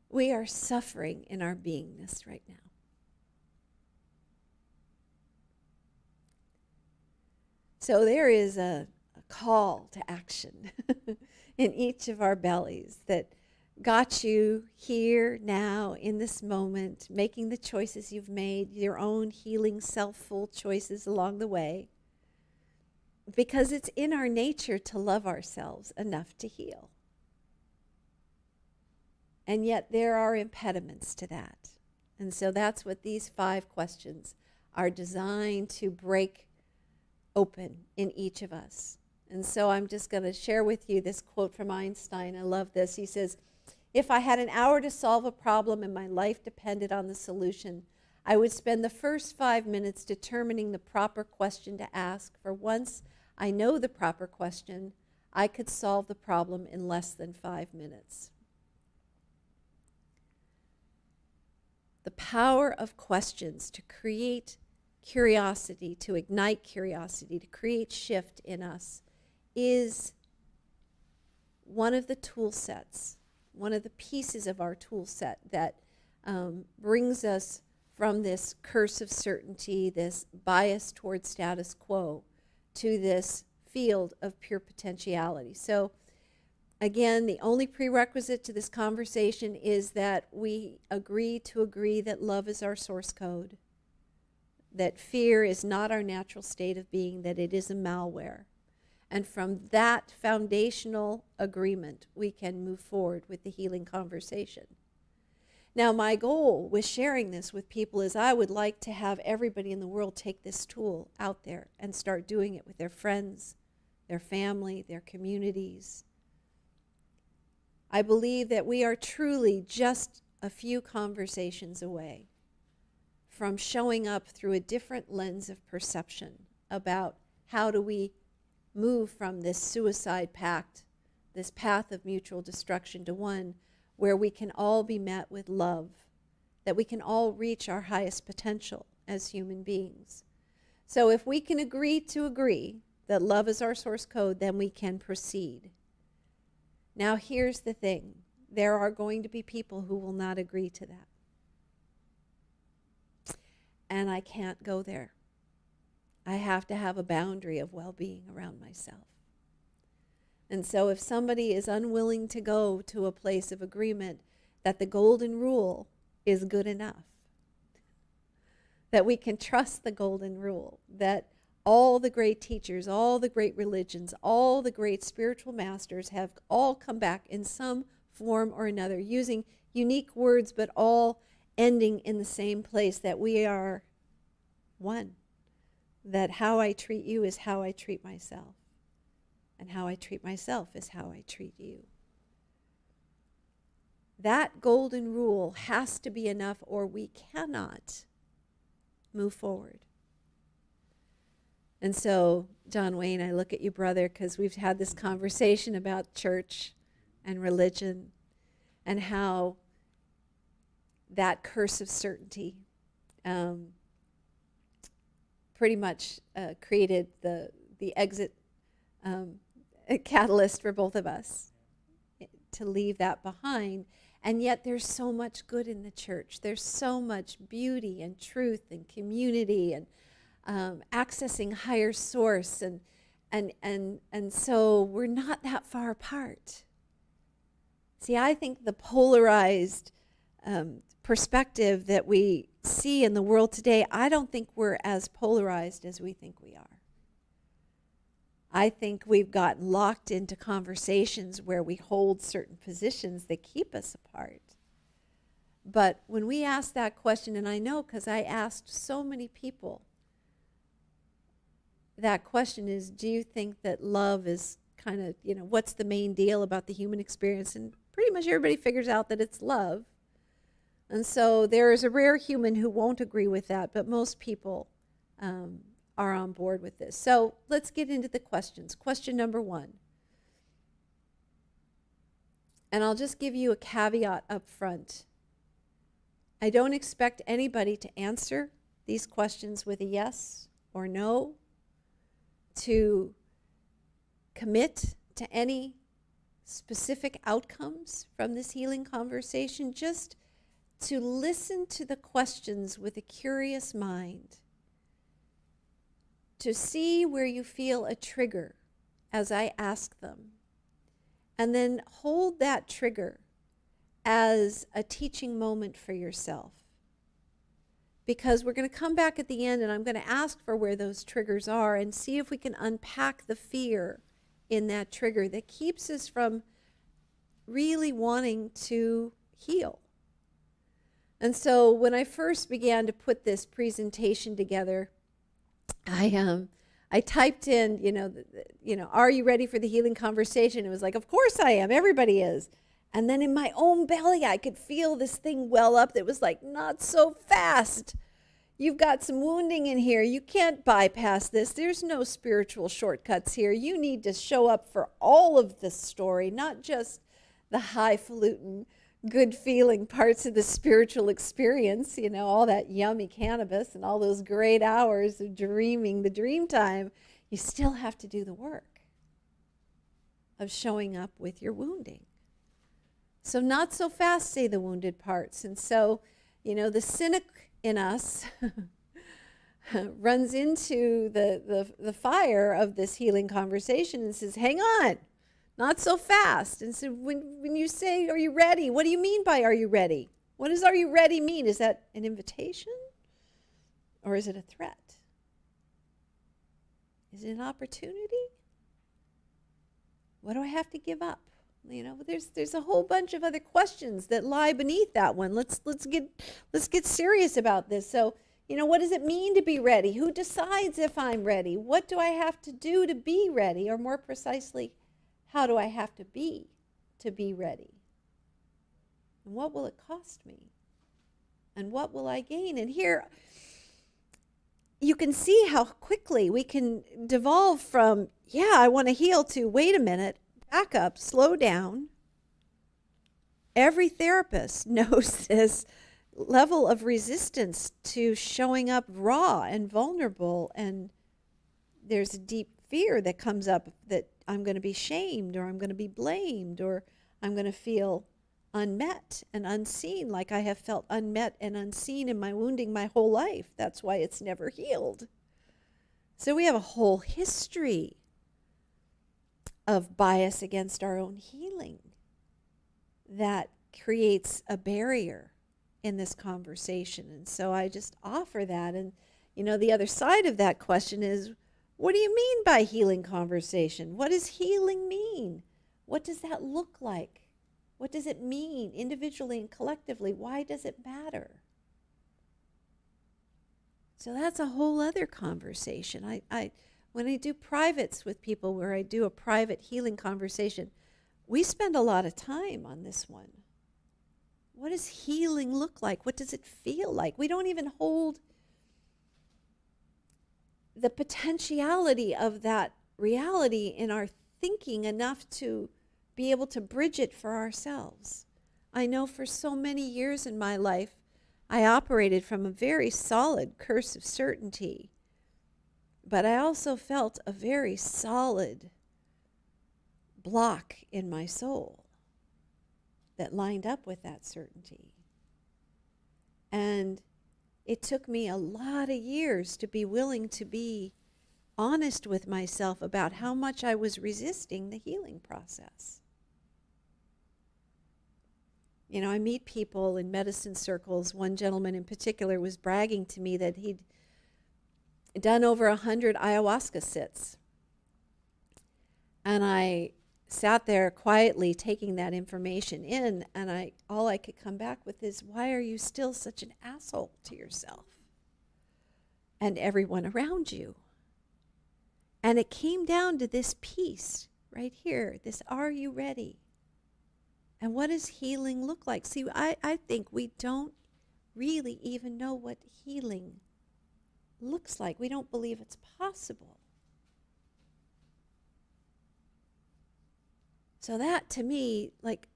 We are suffering in our beingness right now. So there is a call to action in each of our bellies that got you here now in this moment, making the choices you've made, your own healing self-full choices along the way, because it's in our nature to love ourselves enough to heal. And yet there are impediments to that. And so that's what these 5 questions are designed to break open in each of us. And so I'm just going to share with you this quote from Einstein. I love this. He says, "If I had an hour to solve a problem and my life depended on the solution, I would spend the first 5 minutes determining the proper question to ask. For once I know the proper question, I could solve the problem in less than 5 minutes." The power of questions to create curiosity, to ignite curiosity, to create shift in us is one of the tool sets, one of the pieces of our tool set that brings us from this curse of certainty, this bias towards status quo, to this field of pure potentiality. So again, the only prerequisite to this conversation is that we agree that love is our source code, that fear is not our natural state of being, that it is a malware, And from that foundational agreement, we can move forward with the healing conversation. Now, my goal with sharing this with people is I would like to have everybody in the world take this tool out there and start doing it with their friends, their family, their communities. I believe that we are truly just a few conversations away from showing up through a different lens of perception about how do we move from this suicide pact, this path of mutual destruction, to one where we can all be met with love, that we can all reach our highest potential as human beings. So if we can agree that love is our source code, then we can proceed. Now here's the thing. There are going to be people who will not agree to that. And I can't go there. I have to have a boundary of well-being around myself. And so if somebody is unwilling to go to a place of agreement that the golden rule is good enough, that we can trust the golden rule, that all the great teachers, all the great religions, all the great spiritual masters have all come back in some form or another, using unique words, but all ending in the same place, that we are one, that how I treat you is how I treat myself. And how I treat myself is how I treat you. That golden rule has to be enough, or we cannot move forward. And so, John Wayne, I look at you, brother, because we've had this conversation about church and religion and how that curse of certainty pretty much created the exit a catalyst for both of us to leave that behind. And yet there's so much good in the church. There's so much beauty and truth and community and accessing higher source. And so we're not that far apart. See, I think the polarized perspective that we see in the world today, I don't think we're as polarized as we think we are. I think we've gotten locked into conversations where we hold certain positions that keep us apart. But when we ask that question, and I know because I asked so many people, that question is, do you think that love is kind of, what's the main deal about the human experience? And pretty much everybody figures out that it's love. And so there is a rare human who won't agree with that, but most people are on board with this. So let's get into the questions. Question number 1. And I'll just give you a caveat up front. I don't expect anybody to answer these questions with a yes or no, to commit to any specific outcomes from this healing conversation, just to listen to the questions with a curious mind, to see where you feel a trigger as I ask them, and then hold that trigger as a teaching moment for yourself. Because we're going to come back at the end and I'm going to ask for where those triggers are and see if we can unpack the fear in that trigger that keeps us from really wanting to heal. And so when I first began to put this presentation together, I typed in, are you ready for the healing conversation? It was like, of course I am. Everybody is. And then in my own belly, I could feel this thing well up that was like, not so fast. You've got some wounding in here. You can't bypass this. There's no spiritual shortcuts here. You need to show up for all of the story, not just the highfalutin, good feeling parts of the spiritual experience, all that yummy cannabis and all those great hours of dreaming, the dream time. You still have to do the work of showing up with your wounding. So not so fast, say the wounded parts. And so, the cynic in us runs into the fire of this healing conversation and says, hang on, not so fast. And so when you say, are you ready? What do you mean by are you ready? What does are you ready mean? Is that an invitation? Or is it a threat? Is it an opportunity? What do I have to give up? There's a whole bunch of other questions that lie beneath that one. Let's get serious about this. So, what does it mean to be ready? Who decides if I'm ready? What do I have to do to be ready? Or more precisely, how do I have to be ready? And what will it cost me? And what will I gain? And here you can see how quickly we can devolve from, I want to heal, to, wait a minute, back up, slow down. Every therapist knows this level of resistance to showing up raw and vulnerable, and there's a deep fear that comes up that I'm going to be shamed, or I'm going to be blamed, or I'm going to feel unmet and unseen, like I have felt unmet and unseen in my wounding my whole life. That's why it's never healed. So we have a whole history of bias against our own healing that creates a barrier in this conversation. And so I just offer that. And, the other side of that question is, what do you mean by healing conversation? What does healing mean? What does that look like? What does it mean individually and collectively? Why does it matter? So that's a whole other conversation. When I do privates with people, where I do a private healing conversation, we spend a lot of time on this one. What does healing look like? What does it feel like? We don't even hold the potentiality of that reality in our thinking enough to be able to bridge it for ourselves. I know for so many years in my life, I operated from a very solid curse of certainty, but I also felt a very solid block in my soul that lined up with that certainty. And it took me a lot of years to be willing to be honest with myself about how much I was resisting the healing process. I meet people in medicine circles. One gentleman in particular was bragging to me that he'd done over 100 ayahuasca sits. And I sat there quietly taking that information in, and all I could come back with is, why are you still such an asshole to yourself and everyone around you? And it came down to this piece right here, this, are you ready? And what does healing look like? See, I think we don't really even know what healing looks like. We don't believe it's possible. So that, to me, like,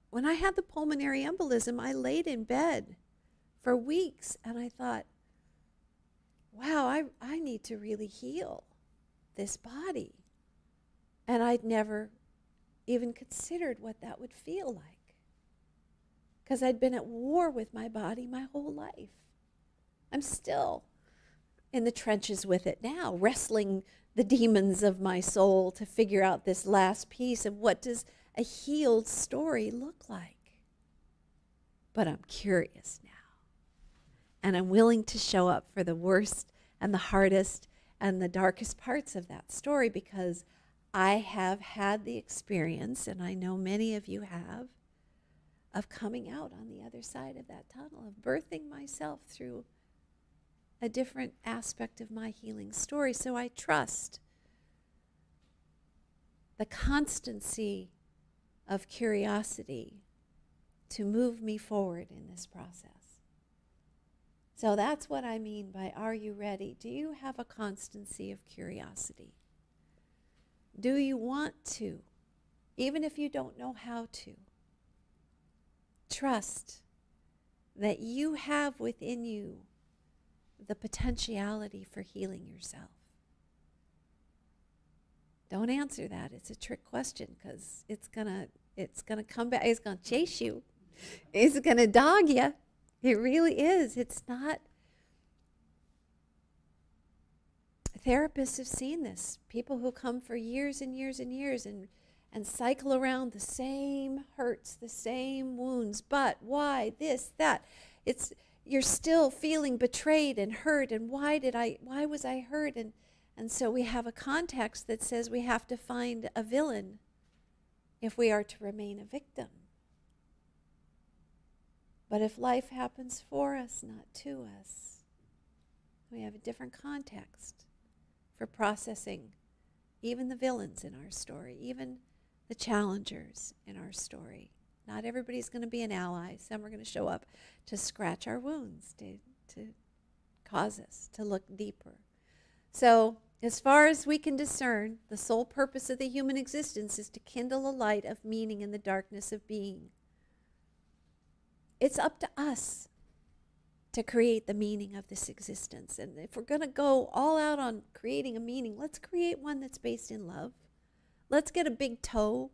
when I had the pulmonary embolism, I laid in bed for weeks, and I thought, wow, I need to really heal this body. And I'd never even considered what that would feel like, because I'd been at war with my body my whole life. I'm still in the trenches with it now, wrestling the demons of my soul to figure out this last piece of what does a healed story look like. But I'm curious now, and I'm willing to show up for the worst and the hardest and the darkest parts of that story, because I have had the experience, and I know many of you have, of coming out on the other side of that tunnel, of birthing myself through a different aspect of my healing story. So I trust the constancy of curiosity to move me forward in this process. So that's what I mean by, are you ready? Do you have a constancy of curiosity? Do you want to, even if you don't know how to, trust that you have within you the potentiality for healing yourself? Don't answer that. It's a trick question, because it's gonna come back. It's gonna chase you. It's gonna dog you. It really is. It's not. Therapists have seen this. People who come for years and years and years and cycle around the same hurts, the same wounds. But why this, that? You're still feeling betrayed and hurt, and why was I hurt? And And so we have a context that says we have to find a villain if we are to remain a victim. But if life happens for us, not to us, we have a different context for processing even the villains in our story, even the challengers in our story. Not everybody's going to be an ally. Some are going to show up to scratch our wounds, to cause us to look deeper. So, as far as we can discern, the sole purpose of the human existence is to kindle a light of meaning in the darkness of being. It's up to us to create the meaning of this existence. And if we're going to go all out on creating a meaning, let's create one that's based in love. Let's get a big toe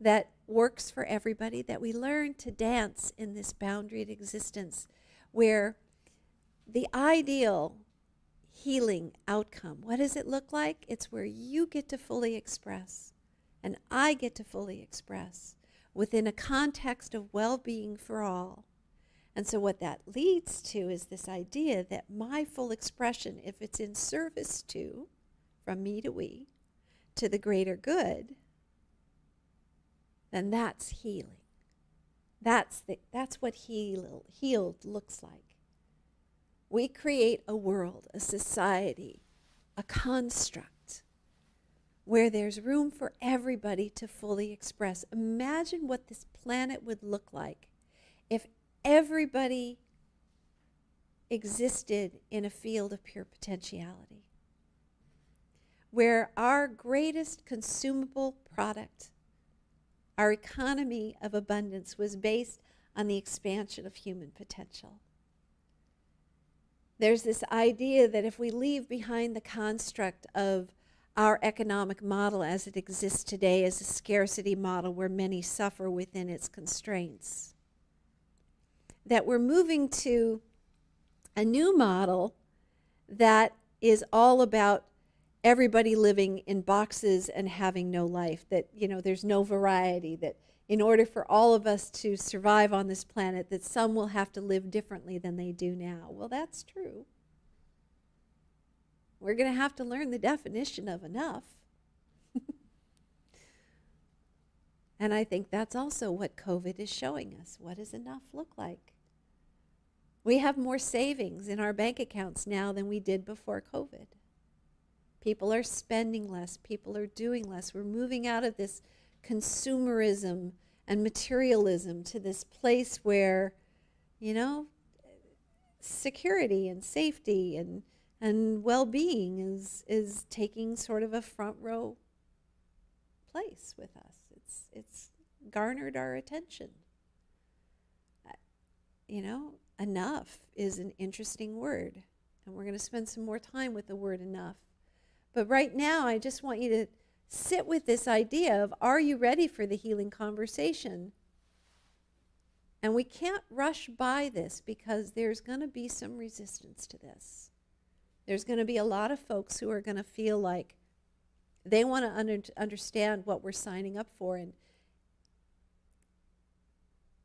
that works for everybody, that we learn to dance in this boundaried existence where the ideal healing outcome, what does it look like? It's where you get to fully express and I get to fully express within a context of well-being for all. And so what that leads to is this idea that my full expression, if it's in service to, from me to we, to the greater good, then that's healing. That's what healed looks like. We create a world, a society, a construct where there's room for everybody to fully express. Imagine what this planet would look like if everybody existed in a field of pure potentiality, where our greatest consumable product, our economy of abundance, was based on the expansion of human potential. There's this idea that if we leave behind the construct of our economic model as it exists today as a scarcity model where many suffer within its constraints, that we're moving to a new model that is all about everybody living in boxes and having no life, that, there's no variety, that in order for all of us to survive on this planet, that some will have to live differently than they do now. Well, that's true. We're going to have to learn the definition of enough. And I think that's also what COVID is showing us. What does enough look like? We have more savings in our bank accounts now than we did before COVID. People are spending less. People are doing less. We're moving out of this consumerism and materialism to this place where, security and safety and well-being is taking sort of a front row place with us. It's garnered our attention. Enough is an interesting word, and we're going to spend some more time with the word enough. But right now, I just want you to sit with this idea of, are you ready for the healing conversation? And we can't rush by this because there's going to be some resistance to this. There's going to be a lot of folks who are going to feel like they want to understand what we're signing up for, and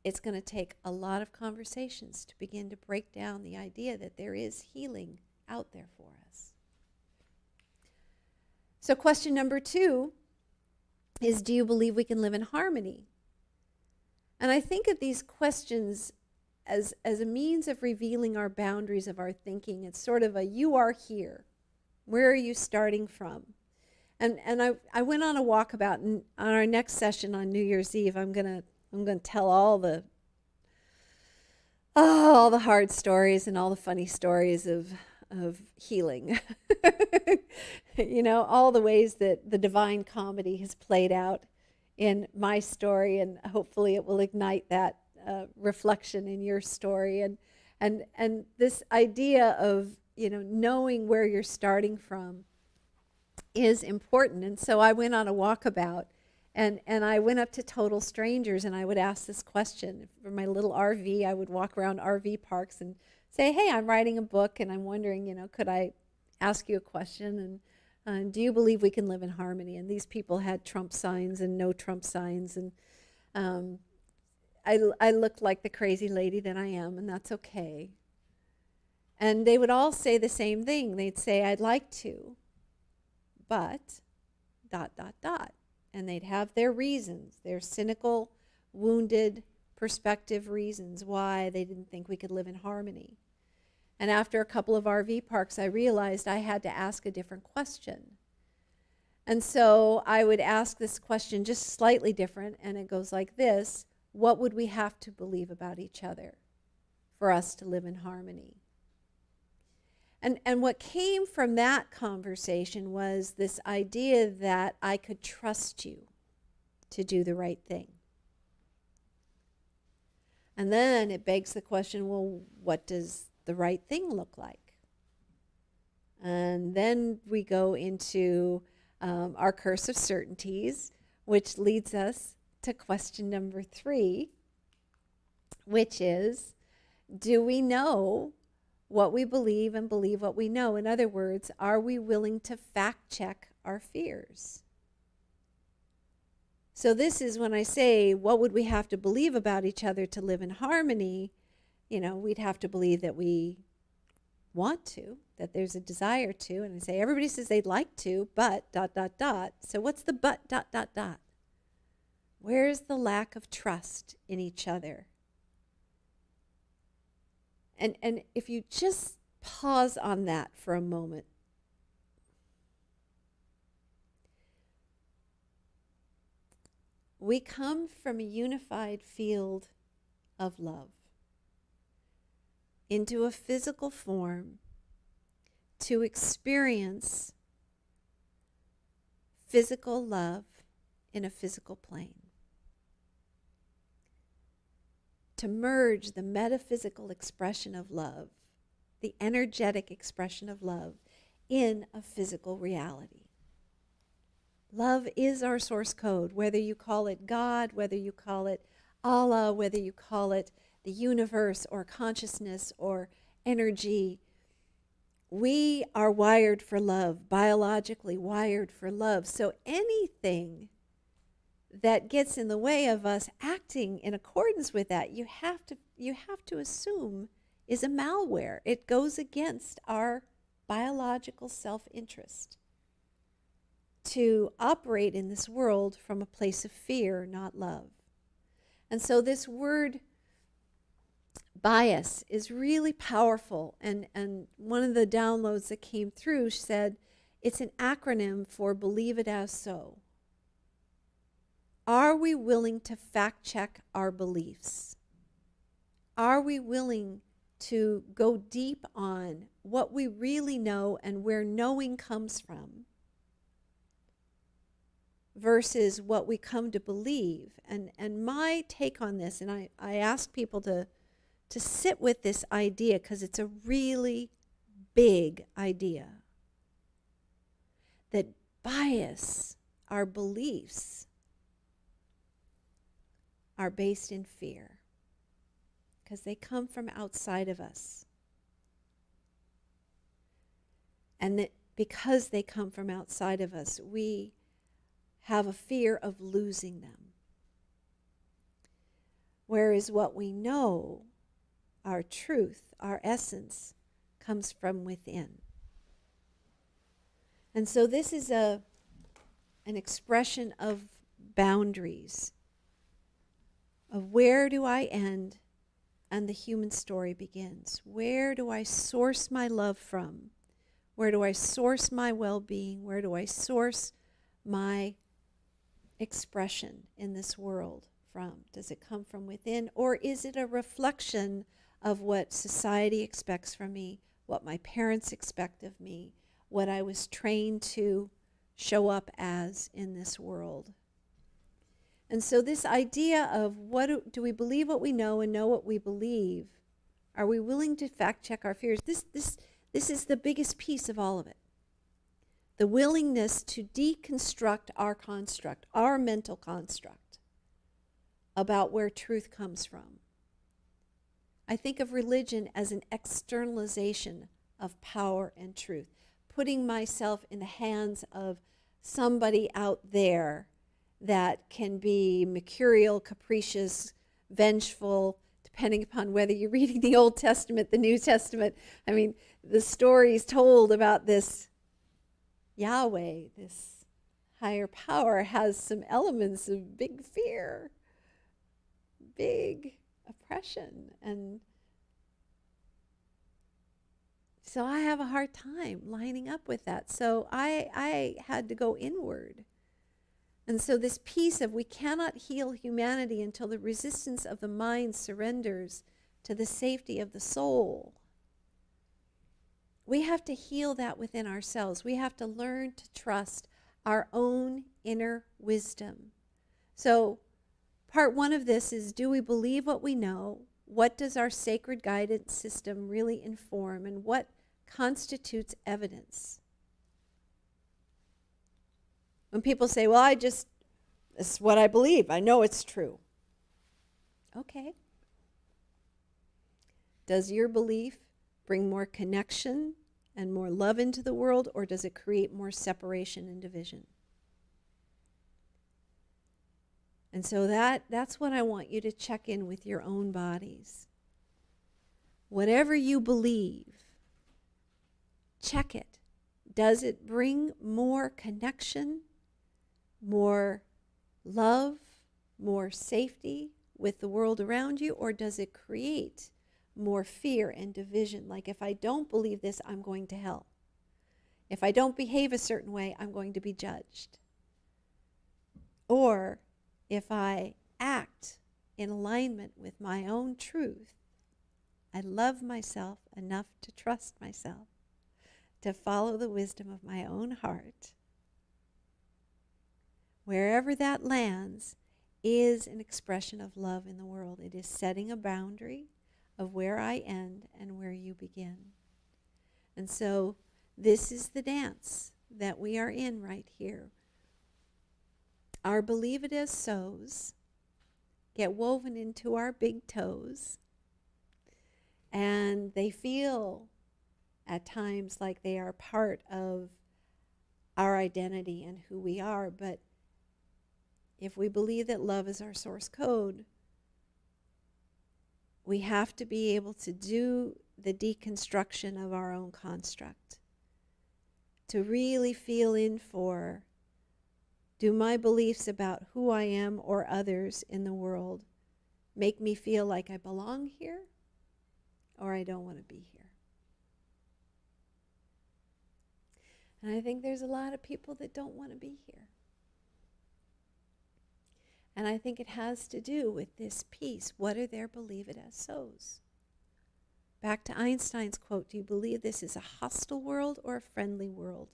it's going to take a lot of conversations to begin to break down the idea that there is healing out there for us. So question number 2 is, do you believe we can live in harmony? And I think of these questions as a means of revealing our boundaries of our thinking. It's sort of a, you are here. Where are you starting from? And I went on a walkabout, and on our next session on New Year's Eve, I'm gonna tell all the hard stories and all the funny stories of healing. All the ways that the divine comedy has played out in my story, and hopefully it will ignite that reflection in your story. And this idea of knowing where you're starting from is important. And so I went on a walkabout, and I went up to total strangers, and I would ask this question. For my little RV, I would walk around RV parks and say, hey, I'm writing a book, and I'm wondering, could I ask you a question? And do you believe we can live in harmony? And these people had Trump signs and no Trump signs. And I looked like the crazy lady that I am, and that's okay. And they would all say the same thing. They'd say, I'd like to. but ... And they'd have their reasons, their cynical, wounded, perspective reasons why they didn't think we could live in harmony. And after a couple of RV parks, I realized I had to ask a different question. And so I would ask this question just slightly different, and it goes like this: what would we have to believe about each other for us to live in harmony? And what came from that conversation was this idea that I could trust you to do the right thing. And then it begs the question, well, what does the right thing look like? And then we go into our curse of certainties, which leads us to question number 3, which is, do we know what we believe and believe what we know? In other words, are we willing to fact check our fears? So this is when I say, what would we have to believe about each other to live in harmony? We'd have to believe that we want to, that there's a desire to. And I say, everybody says they'd like to, but ... So what's the but ... Where's the lack of trust in each other? And if you just pause on that for a moment, we come from a unified field of love into a physical form to experience physical love in a physical plane. To merge the metaphysical expression of love, the energetic expression of love, in a physical reality. Love is our source code, whether you call it God, whether you call it Allah, whether you call it the universe or consciousness or energy. We are wired for love, biologically wired for love. So anything that gets in the way of us acting in accordance with that, you have to assume is a malware. It goes against our biological self-interest to operate in this world from a place of fear, not love. And so this word bias is really powerful. And one of the downloads that came through said it's an acronym for believe it as so. Are we willing to fact check our beliefs? Are we willing to go deep on what we really know and where knowing comes from versus what we come to believe? And my take on this, and I ask people to sit with this idea because it's a really big idea, that bias, our beliefs, are based in fear because they come from outside of us. And that because they come from outside of us, we have a fear of losing them. Whereas what we know, our truth, our essence, comes from within. And so this is an expression of boundaries, of where do I end and the human story begins. Where do I source my love from? Where do I source my well-being? Where do I source my expression in this world from? Does it come from within, or is it a reflection of what society expects from me, what my parents expect of me, what I was trained to show up as in this world? And so this idea of do we believe what we know and know what we believe? Are we willing to fact check our fears? This is the biggest piece of all of it. The willingness to deconstruct our construct, our mental construct, about where truth comes from. I think of religion as an externalization of power and truth, putting myself in the hands of somebody out there that can be mercurial, capricious, vengeful, depending upon whether you're reading the Old Testament, the New Testament. I mean, the stories told about this Yahweh, this higher power, has some elements of big fear, big oppression. And so I have a hard time lining up with that. So I had to go inward. And so this piece of we cannot heal humanity until the resistance of the mind surrenders to the safety of the soul. We have to heal that within ourselves. We have to learn to trust our own inner wisdom. So part one of this is, do we believe what we know? What does our sacred guidance system really inform? And what constitutes evidence? When people say, well, this is what I believe. I know it's true. Okay. Does your belief bring more connection and more love into the world, or does it create more separation and division? And so that's what I want you to check in with your own bodies. Whatever you believe, check it. Does it bring more connection, more love, more safety with the world around you, or does it create more fear and division? Like, if I don't believe this, I'm going to hell. If I don't behave a certain way, I'm going to be judged. Or if I act in alignment with my own truth, I love myself enough to trust myself, to follow the wisdom of my own heart. Wherever that lands is an expression of love in the world. It is setting a boundary of where I end and where you begin. And so this is the dance that we are in right here. Our believe it as so's get woven into our big toes, and they feel at times like they are part of our identity and who we are. But if we believe that love is our source code, we have to be able to do the deconstruction of our own construct, to really feel in for, do my beliefs about who I am or others in the world make me feel like I belong here, or I don't want to be here? And I think there's a lot of people that don't want to be here. And I think it has to do with this piece. What are their believe it as so's? Back to Einstein's quote, do you believe this is a hostile world or a friendly world?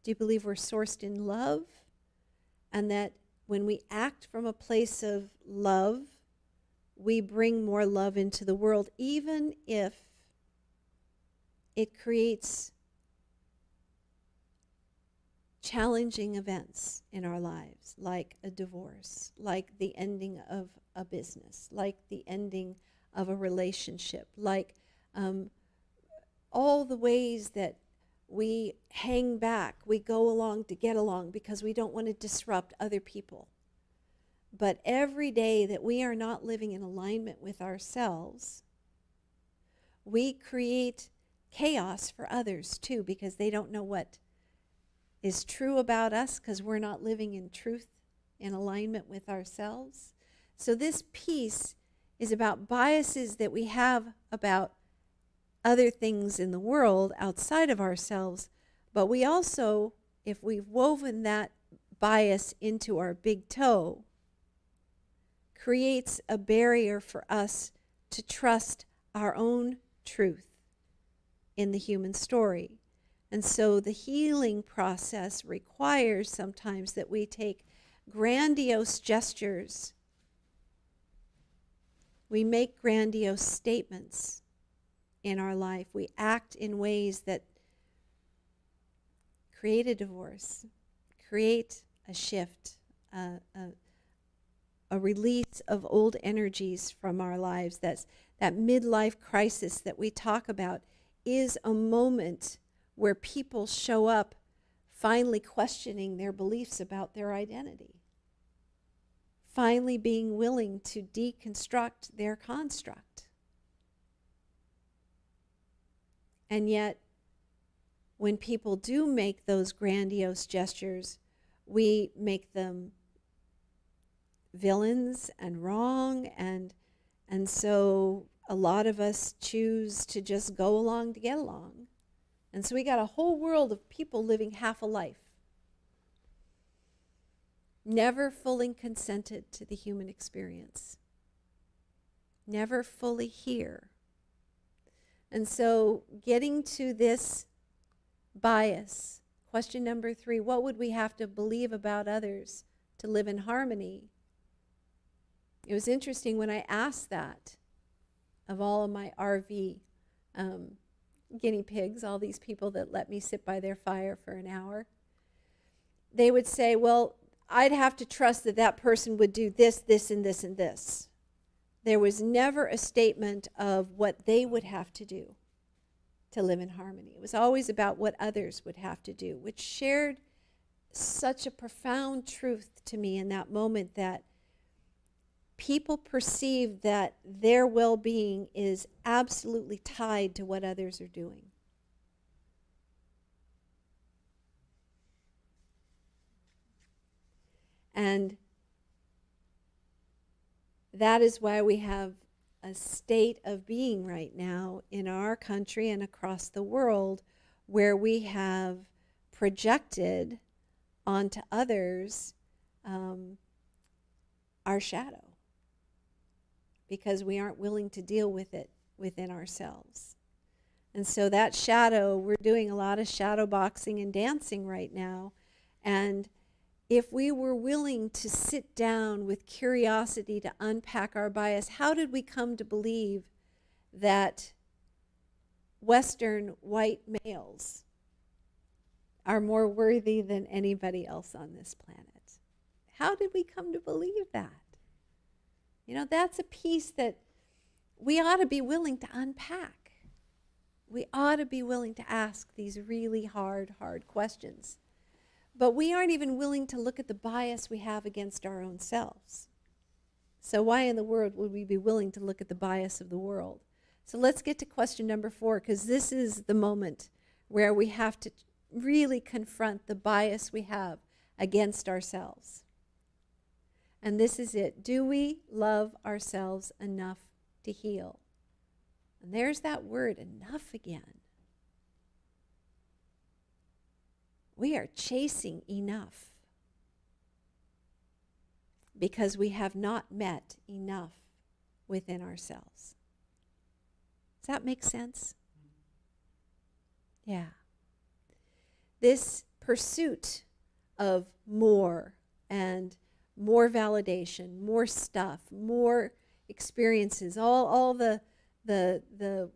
Do you believe we're sourced in love, and that when we act from a place of love, we bring more love into the world, even if it creates challenging events in our lives, like a divorce, like the ending of a business, like the ending of a relationship, like all the ways that we hang back, we go along to get along because we don't want to disrupt other people. But every day that we are not living in alignment with ourselves, we create chaos for others too, because they don't know what is true about us because we're not living in truth, in alignment with ourselves. So this piece is about biases that we have about other things in the world outside of ourselves, but we also, if we've woven that bias into our big toe, creates a barrier for us to trust our own truth in the human story. And so the healing process requires sometimes that we take grandiose gestures. We make grandiose statements in our life. We act in ways that create a divorce, create a shift, a release of old energies from our lives. That midlife crisis that we talk about is a moment where people show up finally questioning their beliefs about their identity, finally being willing to deconstruct their construct. And yet, when people do make those grandiose gestures, we make them villains and wrong, and so a lot of us choose to just go along to get along. And so we got a whole world of people living half a life, never fully consented to the human experience, never fully here. And so getting to this bias, question number 3, what would we have to believe about others to live in harmony? It was interesting when I asked that of all of my RV guinea pigs, all these people that let me sit by their fire for an hour. They would say, well, I'd have to trust that that person would do this, this, and this, and this. There was never a statement of what they would have to do to live in harmony. It was always about what others would have to do, which shared such a profound truth to me in that moment, that people perceive that their well-being is absolutely tied to what others are doing. And that is why we have a state of being right now in our country and across the world where we have projected onto others our shadow, because we aren't willing to deal with it within ourselves. And so that shadow, we're doing a lot of shadow boxing and dancing right now. And if we were willing to sit down with curiosity to unpack our bias, how did we come to believe that Western white males are more worthy than anybody else on this planet? How did we come to believe that? You know, that's a piece that we ought to be willing to unpack. We ought to be willing to ask these really hard questions. But we aren't even willing to look at the bias we have against our own selves. So why in the world would we be willing to look at the bias of the world? So let's get to question number 4, because this is the moment where we have to really confront the bias we have against ourselves. And this is it. Do we love ourselves enough to heal? And there's that word, enough, again. We are chasing enough because we have not met enough within ourselves. Does that make sense? Yeah. This pursuit of more and more validation, more stuff, more experiences, all the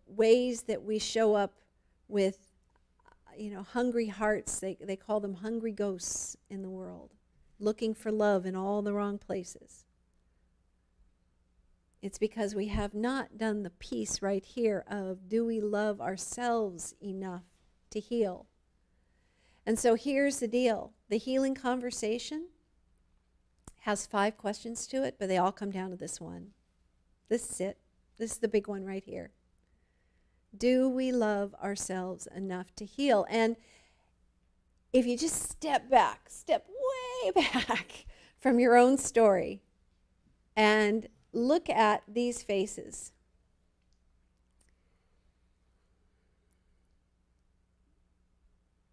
ways that we show up with, hungry hearts. They call them hungry ghosts in the world, looking for love in all the wrong places. It's because we have not done the piece right here of, do we love ourselves enough to heal? And so here's the deal. The healing conversation has 5 questions to it, but they all come down to this one. This is it. This is the big one right here. Do we love ourselves enough to heal? And if you just step way back from your own story and look at these faces.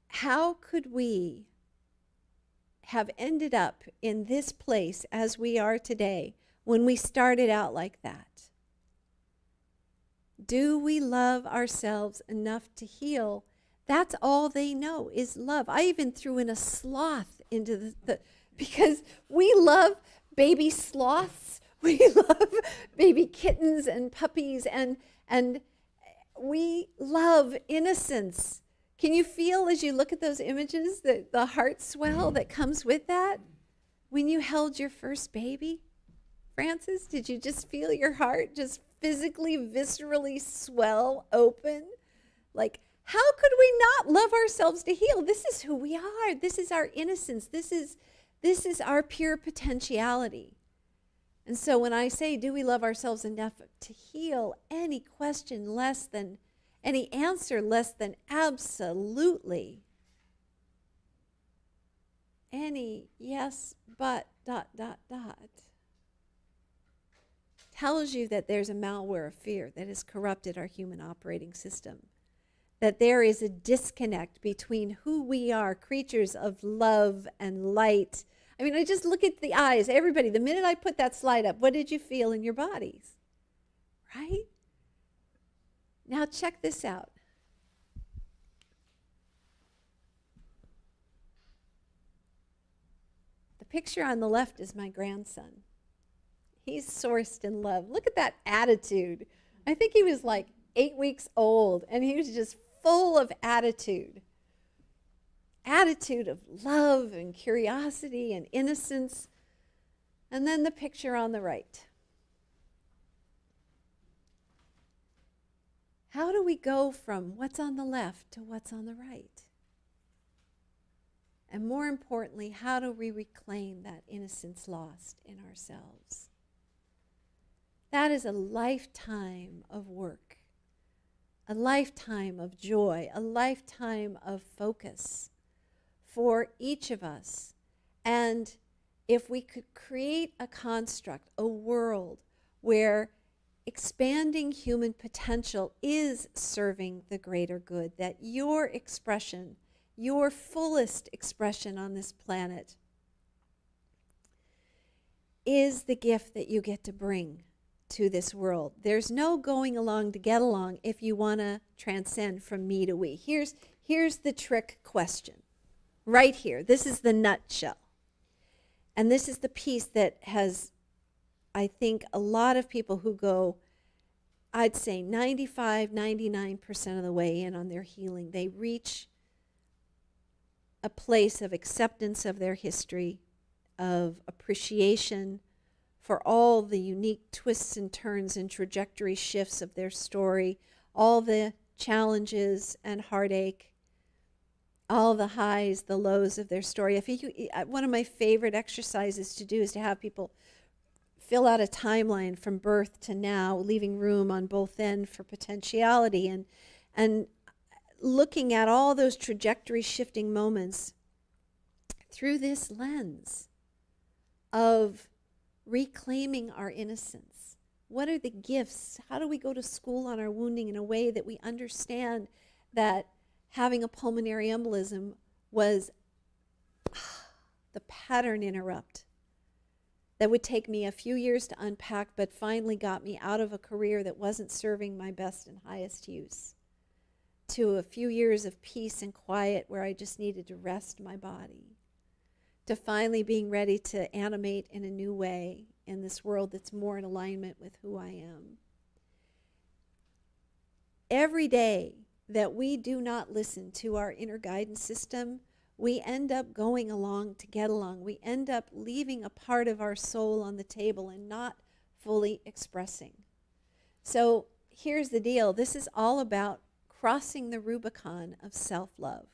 How could we have ended up in this place as we are today when we started out like that? Do we love ourselves enough to heal? That's all they know is love. I even threw in a sloth into because we love baby sloths. We love baby kittens and puppies, and we love innocence. Can you feel, as you look at those images, the heart swell that comes with that? When you held your first baby, Francis, did you just feel your heart just physically, viscerally swell open? Like, how could we not love ourselves to heal? This is who we are. This is our innocence. This is our pure potentiality. And so when I say, do we love ourselves enough to heal, any question less than Any answer less than absolutely. Any yes, but, ... tells you that there's a malware of fear that has corrupted our human operating system. That there is a disconnect between who we are, creatures of love and light. I mean, I just look at the eyes. Everybody, the minute I put that slide up, what did you feel in your bodies? Right? Now check this out. The picture on the left is my grandson. He's sourced in love. Look at that attitude. I think he was like 8 weeks old, and he was just full of attitude. Attitude of love and curiosity and innocence. And then the picture on the right. How do we go from what's on the left to what's on the right? And more importantly, how do we reclaim that innocence lost in ourselves? That is a lifetime of work, a lifetime of joy, a lifetime of focus for each of us. And if we could create a construct, a world where expanding human potential is serving the greater good, that your expression, your fullest expression on this planet, is the gift that you get to bring to this world. There's no going along to get along if you want to transcend from me to we. Here's the trick question. Right here. This is the nutshell. And this is the piece that has, I think, a lot of people who go, I'd say 95, 99% of the way in on their healing. They reach a place of acceptance of their history, of appreciation for all the unique twists and turns and trajectory shifts of their story, all the challenges and heartache, all the highs, the lows of their story. One of my favorite exercises to do is to have people fill out a timeline from birth to now, leaving room on both ends for potentiality, and looking at all those trajectory shifting moments through this lens of reclaiming our innocence. What are the gifts? How do we go to school on our wounding in a way that we understand that having a pulmonary embolism was the pattern interrupt that would take me a few years to unpack, but finally got me out of a career that wasn't serving my best and highest use, to a few years of peace and quiet where I just needed to rest my body, to finally being ready to animate in a new way in this world that's more in alignment with who I am. Every day that we do not listen to our inner guidance system, we end up going along to get along. We end up leaving a part of our soul on the table and not fully expressing. So here's the deal. This is all about crossing the Rubicon of self-love.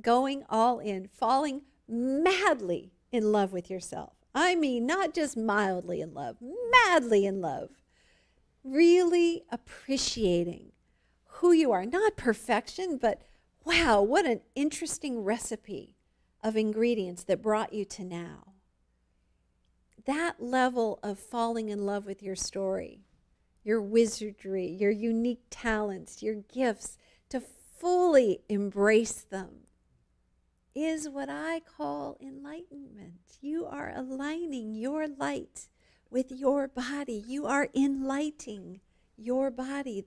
Going all in, falling madly in love with yourself. I mean, not just mildly in love, madly in love. Really appreciating who you are. Not perfection, but wow, what an interesting recipe of ingredients that brought you to now. That level of falling in love with your story, your wizardry, your unique talents, your gifts, to fully embrace them, is what I call enlightenment. You are aligning your light with your body. You are enlightening your body.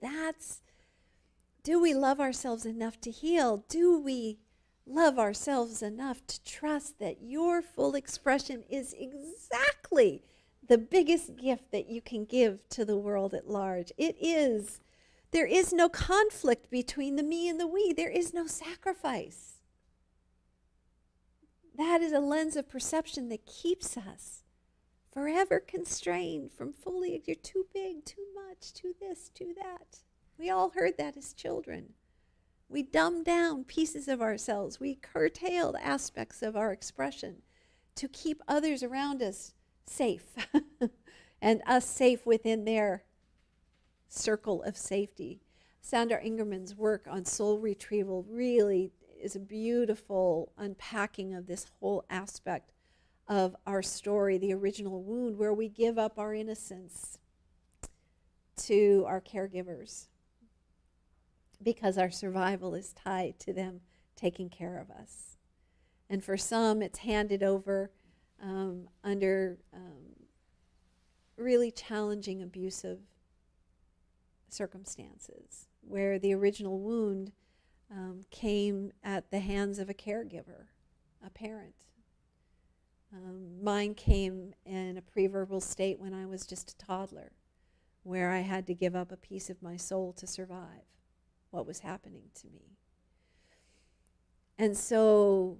Do we love ourselves enough to heal? Do we love ourselves enough to trust that your full expression is exactly the biggest gift that you can give to the world at large? There is no conflict between the me and the we. There is no sacrifice. That is a lens of perception that keeps us forever constrained from fully, you're too big, too much, too this, too that. We all heard that as children. We dumbed down pieces of ourselves. We curtailed aspects of our expression to keep others around us safe and us safe within their circle of safety. Sandra Ingerman's work on soul retrieval really is a beautiful unpacking of this whole aspect of our story, the original wound, where we give up our innocence to our caregivers because our survival is tied to them taking care of us. And for some, it's handed over under really challenging, abusive circumstances, where the original wound came at the hands of a caregiver, a parent. Mine came in a pre-verbal state when I was just a toddler, where I had to give up a piece of my soul to survive what was happening to me. And so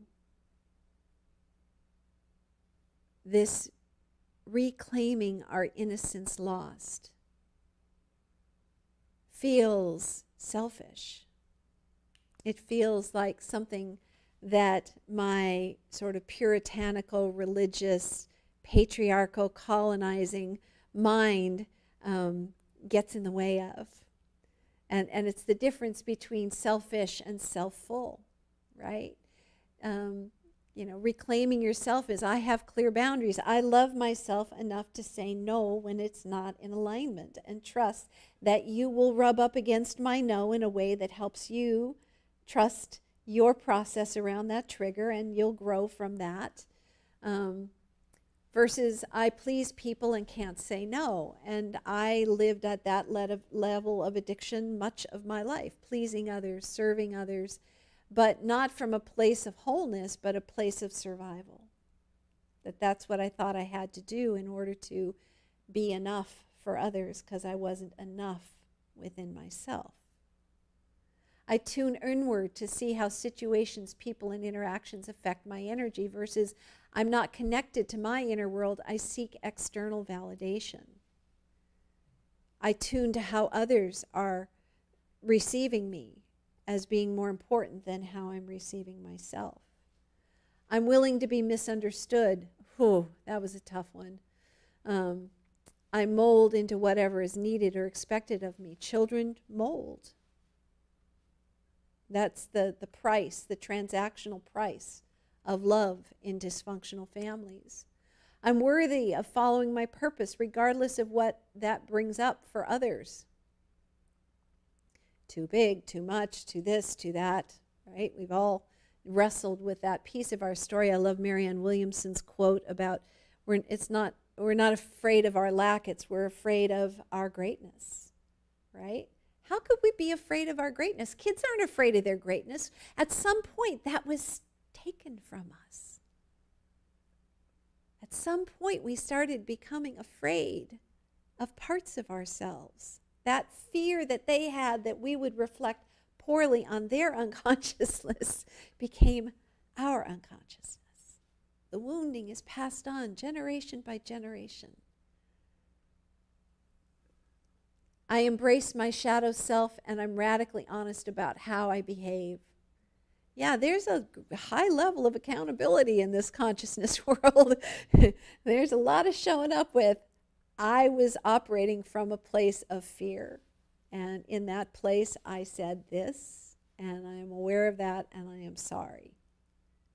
this reclaiming our innocence lost feels selfish. It feels like something that my sort of puritanical, religious, patriarchal, colonizing mind gets in the way of. And it's the difference between selfish and self-full, right? Reclaiming yourself is, I have clear boundaries. I love myself enough to say no when it's not in alignment, and trust that you will rub up against my no in a way that helps you trust your process around that trigger, and you'll grow from that. Versus I please people and can't say no. And I lived at that level of addiction much of my life, pleasing others, serving others, but not from a place of wholeness, but a place of survival. That's what I thought I had to do in order to be enough for others, because I wasn't enough within myself. I tune inward to see how situations, people, and interactions affect my energy, versus I'm not connected to my inner world. I seek external validation. I tune to how others are receiving me as being more important than how I'm receiving myself. I'm willing to be misunderstood. Whew, that was a tough one. I mold into whatever is needed or expected of me. Children mold. That's the price, the transactional price of love in dysfunctional families. I'm worthy of following my purpose, regardless of what that brings up for others. Too big, too much, too this, too that, right? We've all wrestled with that piece of our story. I love Marianne Williamson's quote about we're not afraid of our lack, we're afraid of our greatness, right? How could we be afraid of our greatness? Kids aren't afraid of their greatness. At some point, that was taken from us. At some point, we started becoming afraid of parts of ourselves. That fear that they had that we would reflect poorly on their unconsciousness became our unconsciousness. The wounding is passed on generation by generation. I embrace my shadow self, and I'm radically honest about how I behave. Yeah, there's a high level of accountability in this consciousness world. There's a lot of showing up with, I was operating from a place of fear. And in that place, I said this, and I am aware of that, and I am sorry.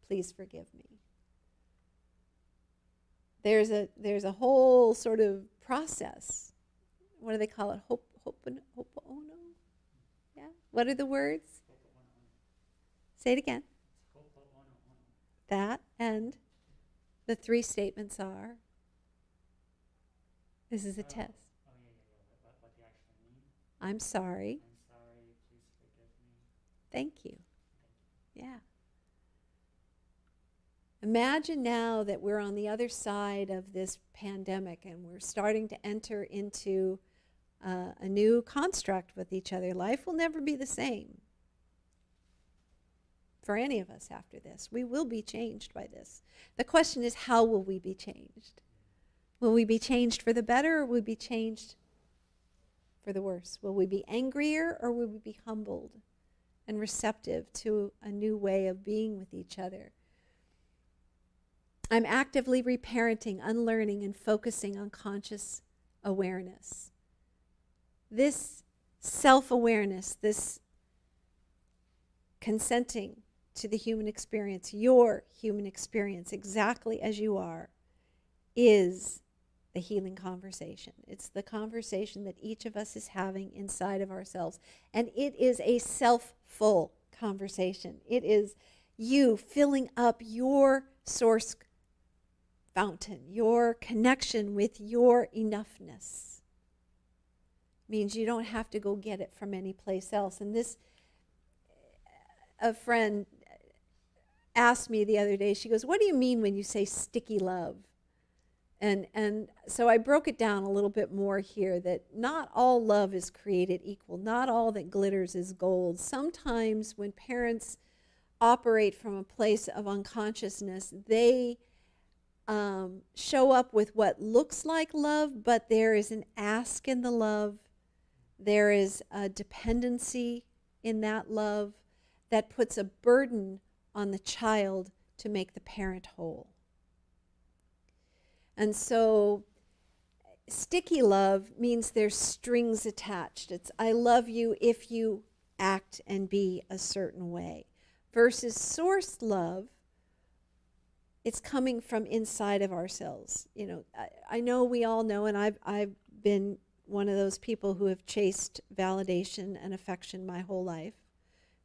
Please forgive me. There's a whole sort of process. What do they call it? Ho'oponopono? Yeah? What are the words? Say it again. That, and the three statements are, this is a test. What they actually mean. I'm sorry. I'm sorry, please forgive me. Thank you. Yeah. Imagine now that we're on the other side of this pandemic and we're starting to enter into a new construct with each other. Life will never be the same for any of us after this. We will be changed by this. The question is, how will we be changed? Will we be changed for the better, or will we be changed for the worse? Will we be angrier, or will we be humbled and receptive to a new way of being with each other? I'm actively reparenting, unlearning, and focusing on conscious awareness. This self-awareness, this consenting to the human experience, your human experience, exactly as you are, is the healing conversation. It's the conversation that each of us is having inside of ourselves. And it is a self-full conversation. It is you filling up your source fountain, your connection with your enoughness. Means you don't have to go get it from any place else. And this, a friend asked me the other day, she goes, what do you mean when you say sticky love? And so I broke it down a little bit more here, that not all love is created equal. Not all that glitters is gold. Sometimes when parents operate from a place of unconsciousness, they show up with what looks like love, but there is an ask in the love. There is a dependency in that love that puts a burden on the child to make the parent whole. And so sticky love means there's strings attached. It's I love you if you act and be a certain way. Versus source love, it's coming from inside of ourselves. You know, I know we all know, and I've been one of those people who have chased validation and affection my whole life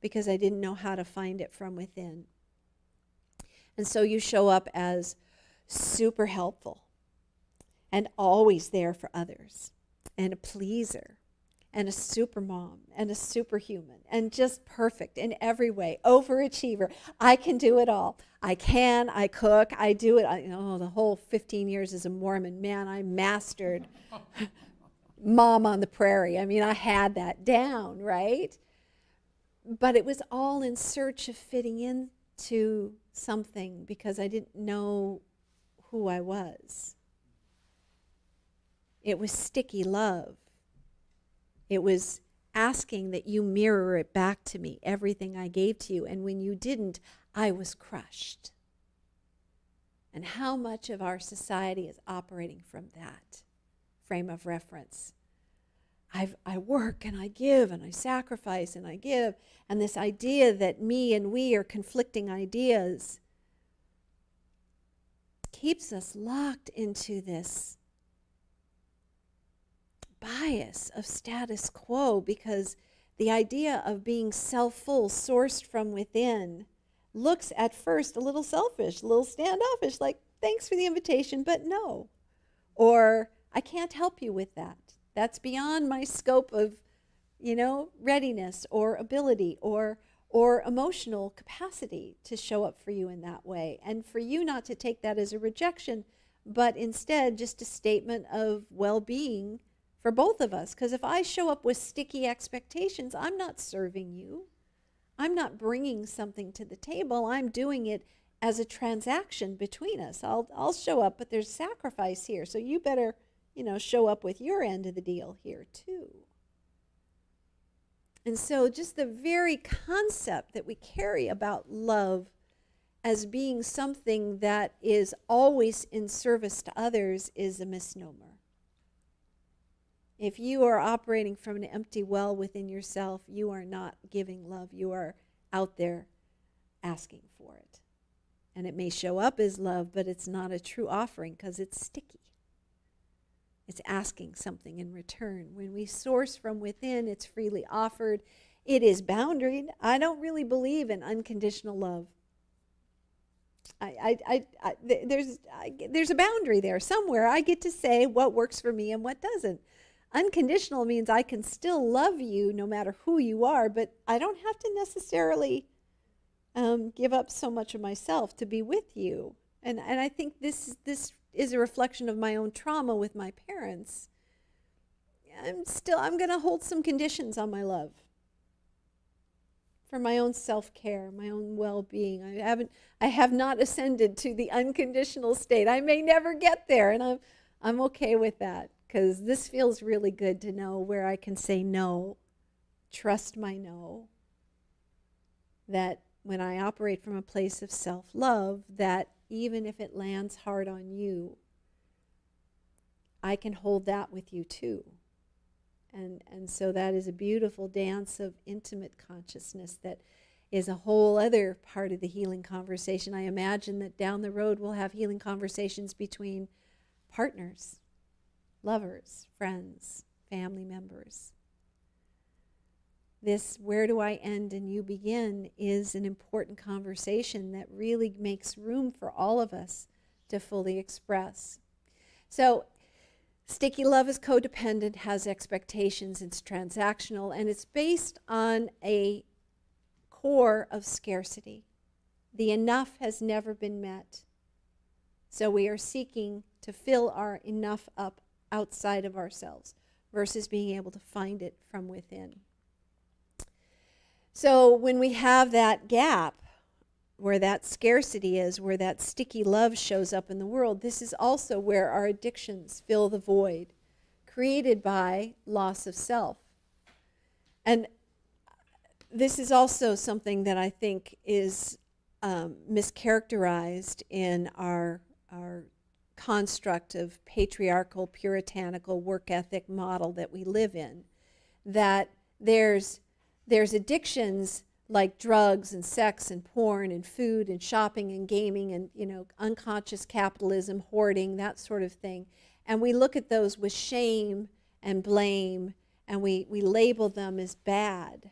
because I didn't know how to find it from within. And so you show up as super helpful and always there for others and a pleaser and a super mom and a superhuman and just perfect in every way, overachiever. I can do it all. I cook, I do it. The whole 15 years as a Mormon, man, I mastered Mom on the Prairie. I mean, I had that down, right? But it was all in search of fitting into something because I didn't know who I was. It was sticky love. It was asking that you mirror it back to me, everything I gave to you. And when you didn't, I was crushed. And how much of our society is operating from that frame of reference? I work and I give and I sacrifice and I give. And this idea that me and we are conflicting ideas keeps us locked into this bias of status quo, because the idea of being self-full, sourced from within, looks at first a little selfish, a little standoffish, like, thanks for the invitation, but no. Or, I can't help you with that. That's beyond my scope of, readiness or ability or emotional capacity to show up for you in that way. And for you not to take that as a rejection, but instead just a statement of well-being for both of us. Because if I show up with sticky expectations, I'm not serving you. I'm not bringing something to the table. I'm doing it as a transaction between us. I'll show up, but there's sacrifice here. So you better, show up with your end of the deal here too. And so just the very concept that we carry about love as being something that is always in service to others is a misnomer. If you are operating from an empty well within yourself, you are not giving love. You are out there asking for it. And it may show up as love, but it's not a true offering because it's sticky. It's asking something in return. When we source from within, it's freely offered. It is boundaried. I don't really believe in unconditional love. There's a boundary there somewhere. I get to say what works for me and what doesn't. Unconditional means I can still love you no matter who you are, but I don't have to necessarily give up so much of myself to be with you. And I think this is a reflection of my own trauma with my parents. I'm going to hold some conditions on my love for my own self-care, my own well-being. I have not ascended to the unconditional state. I may never get there, and I'm okay with that, because this feels really good to know where I can say no, trust my no, that when I operate from a place of self-love, that even if it lands hard on you, I can hold that with you too. And so that is a beautiful dance of intimate consciousness that is a whole other part of the healing conversation. I imagine that down the road we'll have healing conversations between partners, lovers, friends, family members. This where do I end and you begin is an important conversation that really makes room for all of us to fully express. So sticky love is codependent, has expectations, it's transactional, and it's based on a core of scarcity. The enough has never been met. So we are seeking to fill our enough up outside of ourselves versus being able to find it from within. So when we have that gap, where that scarcity is, where that sticky love shows up in the world, this is also where our addictions fill the void created by loss of self. And this is also something that I think is mischaracterized in our construct of patriarchal, puritanical work ethic model that we live in, that there's addictions like drugs and sex and porn and food and shopping and gaming and, unconscious capitalism, hoarding, that sort of thing. And we look at those with shame and blame, and we label them as bad.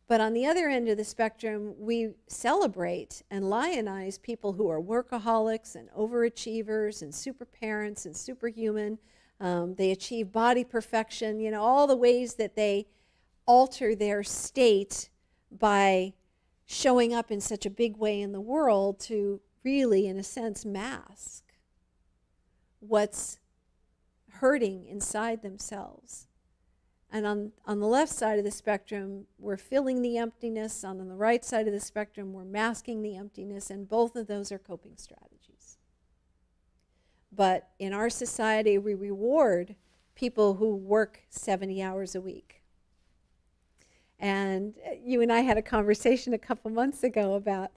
But on the other end of the spectrum, we celebrate and lionize people who are workaholics and overachievers and super parents and superhuman. They achieve body perfection, all the ways that they alter their state by showing up in such a big way in the world to really, in a sense, mask what's hurting inside themselves. And on the left side of the spectrum, we're filling the emptiness. On the right side of the spectrum, we're masking the emptiness, and both of those are coping strategies. But in our society, we reward people who work 70 hours a week. And you and I had a conversation a couple months ago about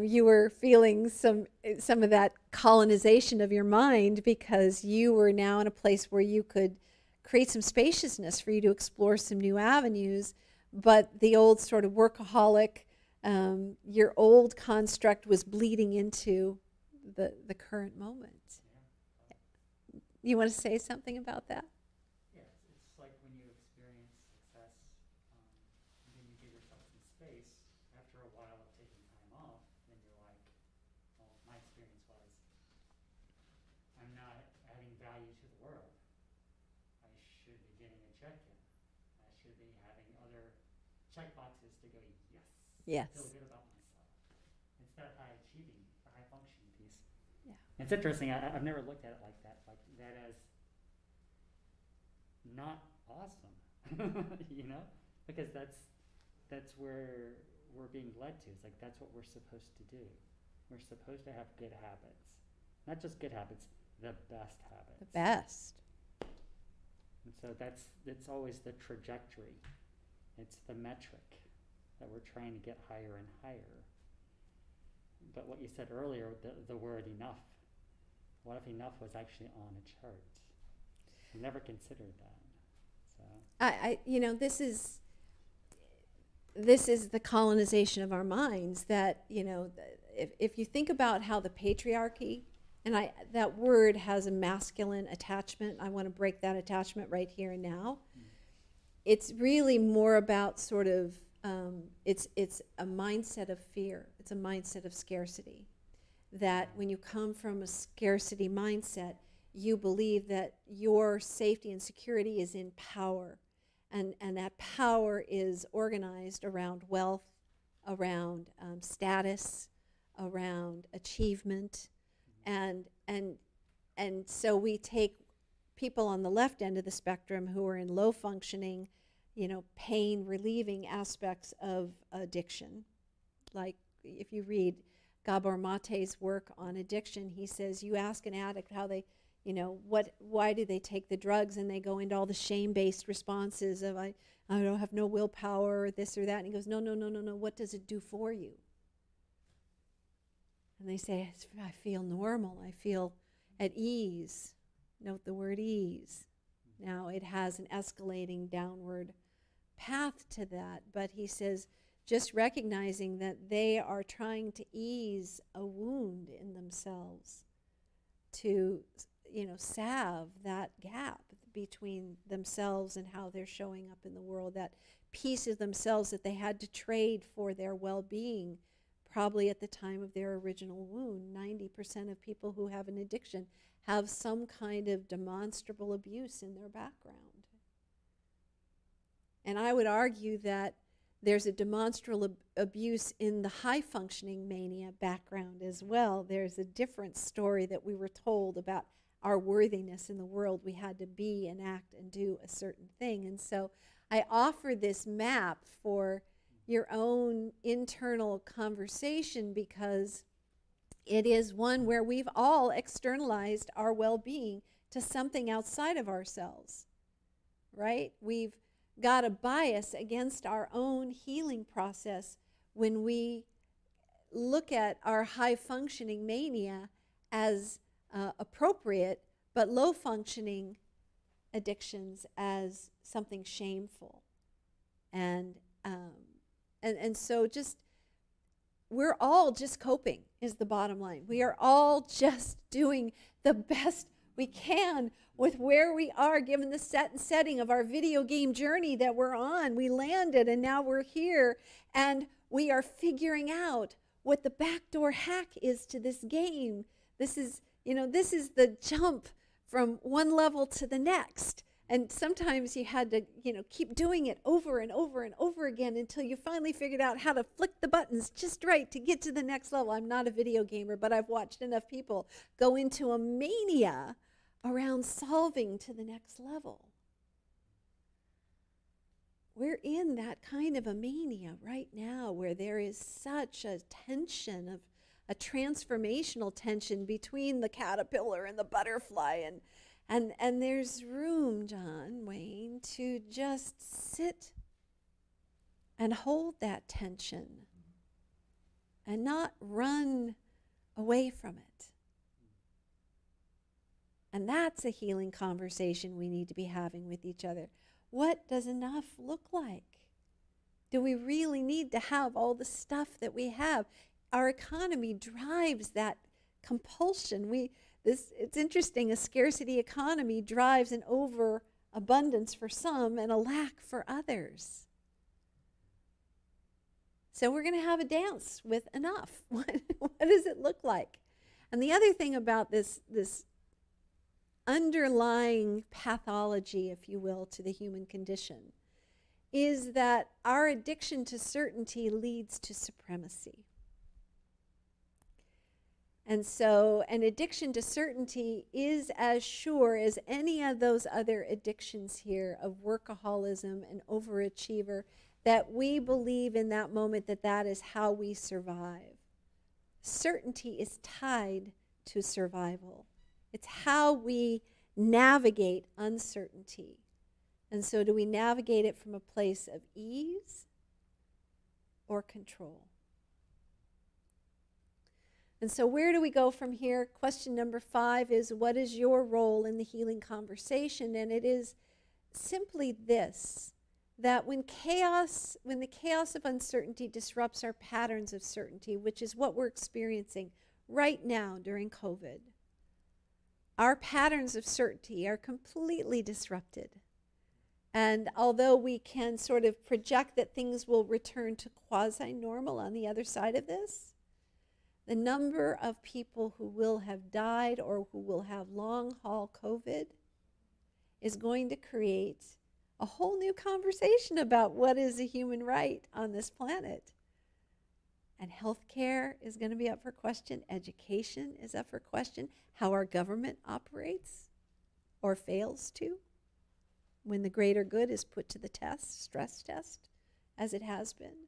you were feeling some of that colonization of your mind because you were now in a place where you could create some spaciousness for you to explore some new avenues, but the old sort of workaholic, your old construct was bleeding into the current moment. You want to say something about that? Yeah, it's like when you experience success, and then you give yourself some space. After a while of taking time off, then you're like, well, my experience was, I'm not adding value to the world. I should be getting a check in. I should be having other check boxes to go, yes. Yes. I feel good about myself. It's that high achieving, the high functioning piece. Yeah. It's interesting. I've never looked at it like that as not awesome, because that's where we're being led to. It's like that's what we're supposed to do. We're supposed to have good habits, not just good habits, the best habits. The best. And so it's always the trajectory. It's the metric that we're trying to get higher and higher. But what you said earlier, the word enough. What if enough was actually on a chart? I never considered that. So this is the colonization of our minds that, if you think about how the patriarchy, and that word has a masculine attachment. I want to break that attachment right here and now. It's really more about sort of, it's a mindset of fear. It's a mindset of scarcity. That when you come from a scarcity mindset, you believe that your safety and security is in power. And that power is organized around wealth, around status, around achievement. And so we take people on the left end of the spectrum who are in low functioning, pain relieving aspects of addiction. Like if you read Gabor Mate's work on addiction, he says you ask an addict how they, why do they take the drugs, and they go into all the shame-based responses of I don't have no willpower or this or that, and he goes, no, what does it do for you? And they say, I feel normal, I feel at ease. Note the word ease. Now it has an escalating downward path to that, but he says just recognizing that they are trying to ease a wound in themselves, to, salve that gap between themselves and how they're showing up in the world, that piece of themselves that they had to trade for their well-being, probably at the time of their original wound. 90% of people who have an addiction have some kind of demonstrable abuse in their background. And I would argue that there's a demonstrable abuse in the high-functioning mania background as well. There's a different story that we were told about our worthiness in the world. We had to be and act and do a certain thing. And so I offer this map for your own internal conversation, because it is one where we've all externalized our well-being to something outside of ourselves, right? We've got a bias against our own healing process when we look at our high-functioning mania as appropriate, but low-functioning addictions as something shameful. And so just, we're all just coping is the bottom line. We are all just doing the best we can with where we are, given the setting of our video game journey that we're on. We landed and now we're here, and we are figuring out what the backdoor hack is to this game. This is the jump from one level to the next. And sometimes you had to, keep doing it over and over and over again until you finally figured out how to flick the buttons just right to get to the next level. I'm not a video gamer, but I've watched enough people go into a mania around solving to the next level. We're in that kind of a mania right now, where there is such a tension, of a transformational tension between the caterpillar and the butterfly, and there's room, John Wayne, to just sit and hold that tension and not run away from it. And that's a healing conversation we need to be having with each other. What does enough look like? Do we really need to have all the stuff that we have? Our economy drives that compulsion. It's interesting, a scarcity economy drives an overabundance for some and a lack for others. So we're going to have a dance with enough. What does it look like? And the other thing about this underlying pathology, if you will, to the human condition is that our addiction to certainty leads to supremacy. And so an addiction to certainty is as sure as any of those other addictions here of workaholism and overachiever, that we believe in that moment that that is how we survive. Certainty is tied to survival. It's how we navigate uncertainty. And so do we navigate it from a place of ease or control? And so where do we go from here? Question number 5 is, what is your role in the healing conversation? And it is simply this, that when the chaos of uncertainty disrupts our patterns of certainty, which is what we're experiencing right now during COVID, our patterns of certainty are completely disrupted. And although we can sort of project that things will return to quasi-normal on the other side of this, the number of people who will have died or who will have long-haul COVID is going to create a whole new conversation about what is a human right on this planet. And healthcare is going to be up for question. Education is up for question. How our government operates or fails to when the greater good is put to the test, stress test, as it has been.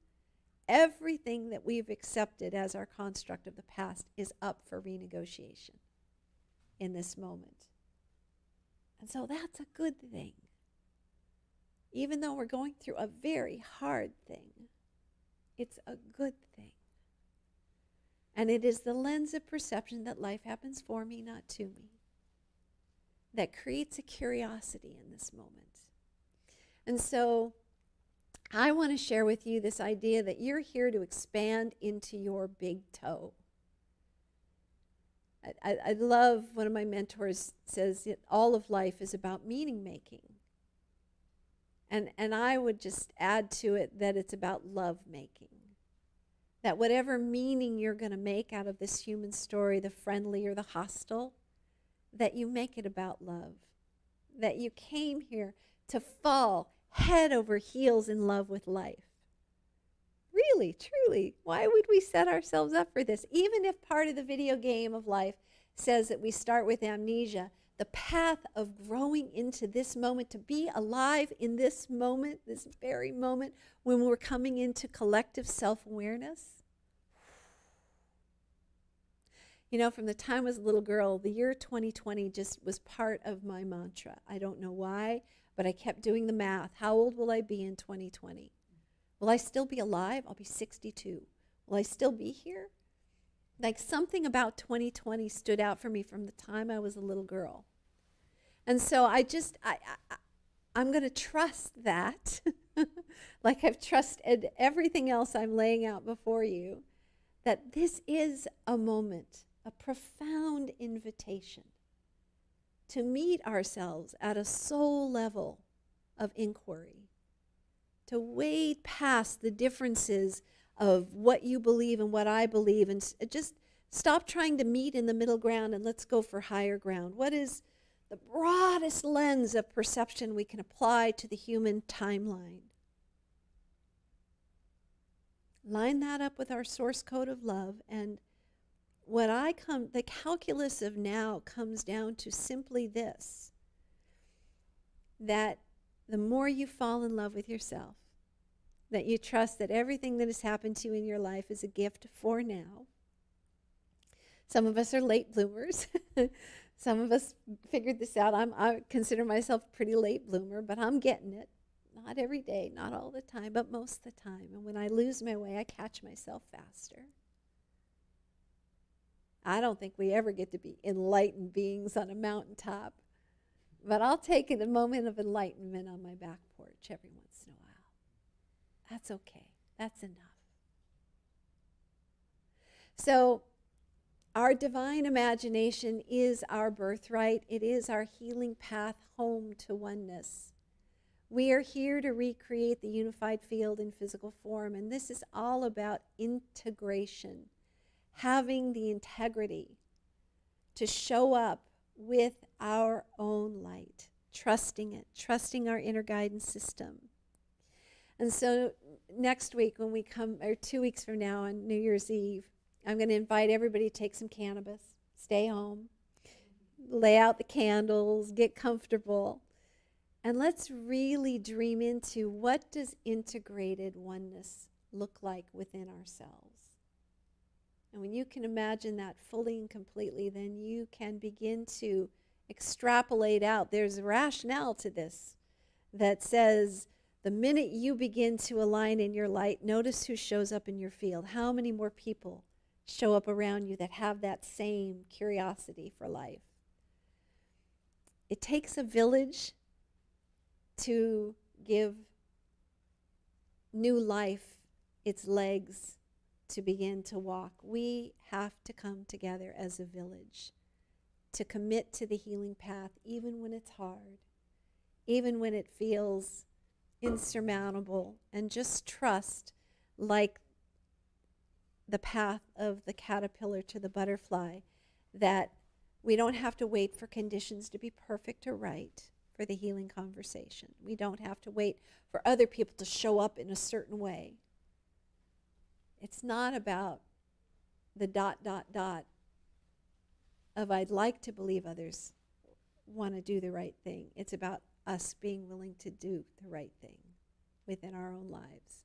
Everything that we've accepted as our construct of the past is up for renegotiation in this moment. And so that's a good thing. Even though we're going through a very hard thing, it's a good thing. And it is the lens of perception that life happens for me, not to me. that creates a curiosity in this moment. And so I want to share with you this idea that you're here to expand into your big toe. I love, one of my mentors says that all of life is about meaning making. And I would just add to it that it's about love making. That whatever meaning you're going to make out of this human story, the friendly or the hostile, that you make it about love. That you came here to fall head over heels in love with life. Really, truly, why would we set ourselves up for this? Even if part of the video game of life says that we start with amnesia, the path of growing into this moment, to be alive in this moment, this very moment, when we're coming into collective self-awareness. You know, from the time I was a little girl, the year 2020 just was part of my mantra. I don't know why, but I kept doing the math. How old will I be in 2020? Will I still be alive? I'll be 62. Will I still be here? Like, something about 2020 stood out for me from the time I was a little girl. And so I'm going to trust that, like I've trusted everything else I'm laying out before you, that this is a moment, a profound invitation to meet ourselves at a soul level of inquiry, to wade past the differences of what you believe and what I believe, and just stop trying to meet in the middle ground and let's go for higher ground. What is the broadest lens of perception we can apply to the human timeline? Line that up with our source code of love, and the calculus of now comes down to simply this, that the more you fall in love with yourself, that you trust that everything that has happened to you in your life is a gift for now. Some of us are late bloomers. Some of us figured this out. I consider myself a pretty late bloomer, but I'm getting it. Not every day, not all the time, but most of the time. And when I lose my way, I catch myself faster. I don't think we ever get to be enlightened beings on a mountaintop, but I'll take a moment of enlightenment on my back porch every once in a while. That's okay. That's enough. So, our divine imagination is our birthright. It is our healing path home to oneness. We are here to recreate the unified field in physical form, and this is all about integration, having the integrity to show up with our own light, trusting it, trusting our inner guidance system. And so next week when we come, or 2 weeks from now on New Year's Eve, I'm going to invite everybody to take some cannabis, stay home, lay out the candles, get comfortable, and let's really dream into what does integrated oneness look like within ourselves. And when you can imagine that fully and completely, then you can begin to extrapolate out. There's a rationale to this that says the minute you begin to align in your light, notice who shows up in your field. How many more people show up around you that have that same curiosity for life? It takes a village to give new life its legs to begin to walk. We have to come together as a village to commit to the healing path, even when it's hard, even when it feels insurmountable, and just trust, like the path of the caterpillar to the butterfly, that we don't have to wait for conditions to be perfect or right for the healing conversation. We don't have to wait for other people to show up in a certain way. It's not about the ... of I'd like to believe others want to do the right thing. It's about us being willing to do the right thing within our own lives.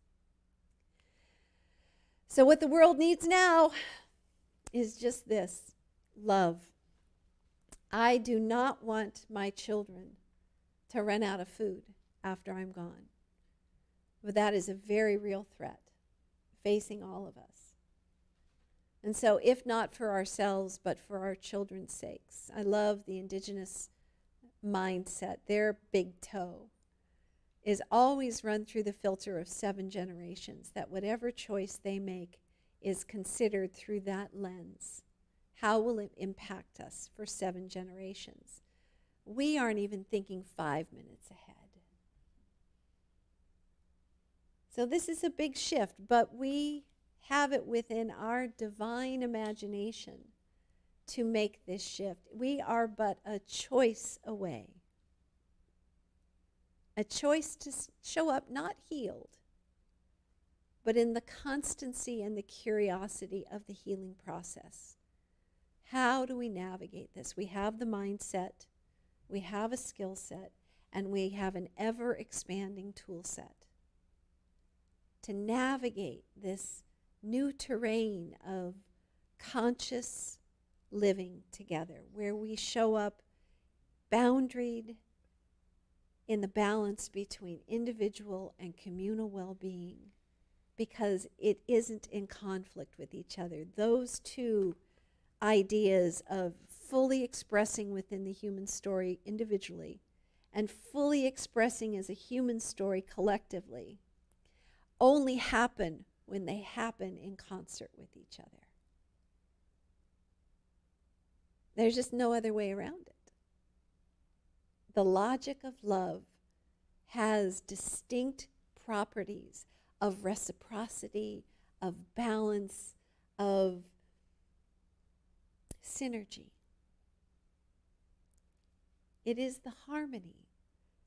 So what the world needs now is just this: love. I do not want my children to run out of food after I'm gone. But that is a very real threat facing all of us. And so if not for ourselves, but for our children's sakes, I love the indigenous mindset, their big toe, is always run through the filter of 7 generations, that whatever choice they make is considered through that lens. How will it impact us for 7 generations? We aren't even thinking 5 minutes ahead. So this is a big shift, but we have it within our divine imagination to make this shift. We are but a choice away. A choice to show up not healed, but in the constancy and the curiosity of the healing process. How do we navigate this? We have the mindset, we have a skill set, and we have an ever-expanding tool set to navigate this new terrain of conscious living together, where we show up boundaried in the balance between individual and communal well-being, because it isn't in conflict with each other. Those two ideas of fully expressing within the human story individually and fully expressing as a human story collectively only happen when they happen in concert with each other. There's just no other way around it. The logic of love has distinct properties of reciprocity, of balance, of synergy. It is the harmony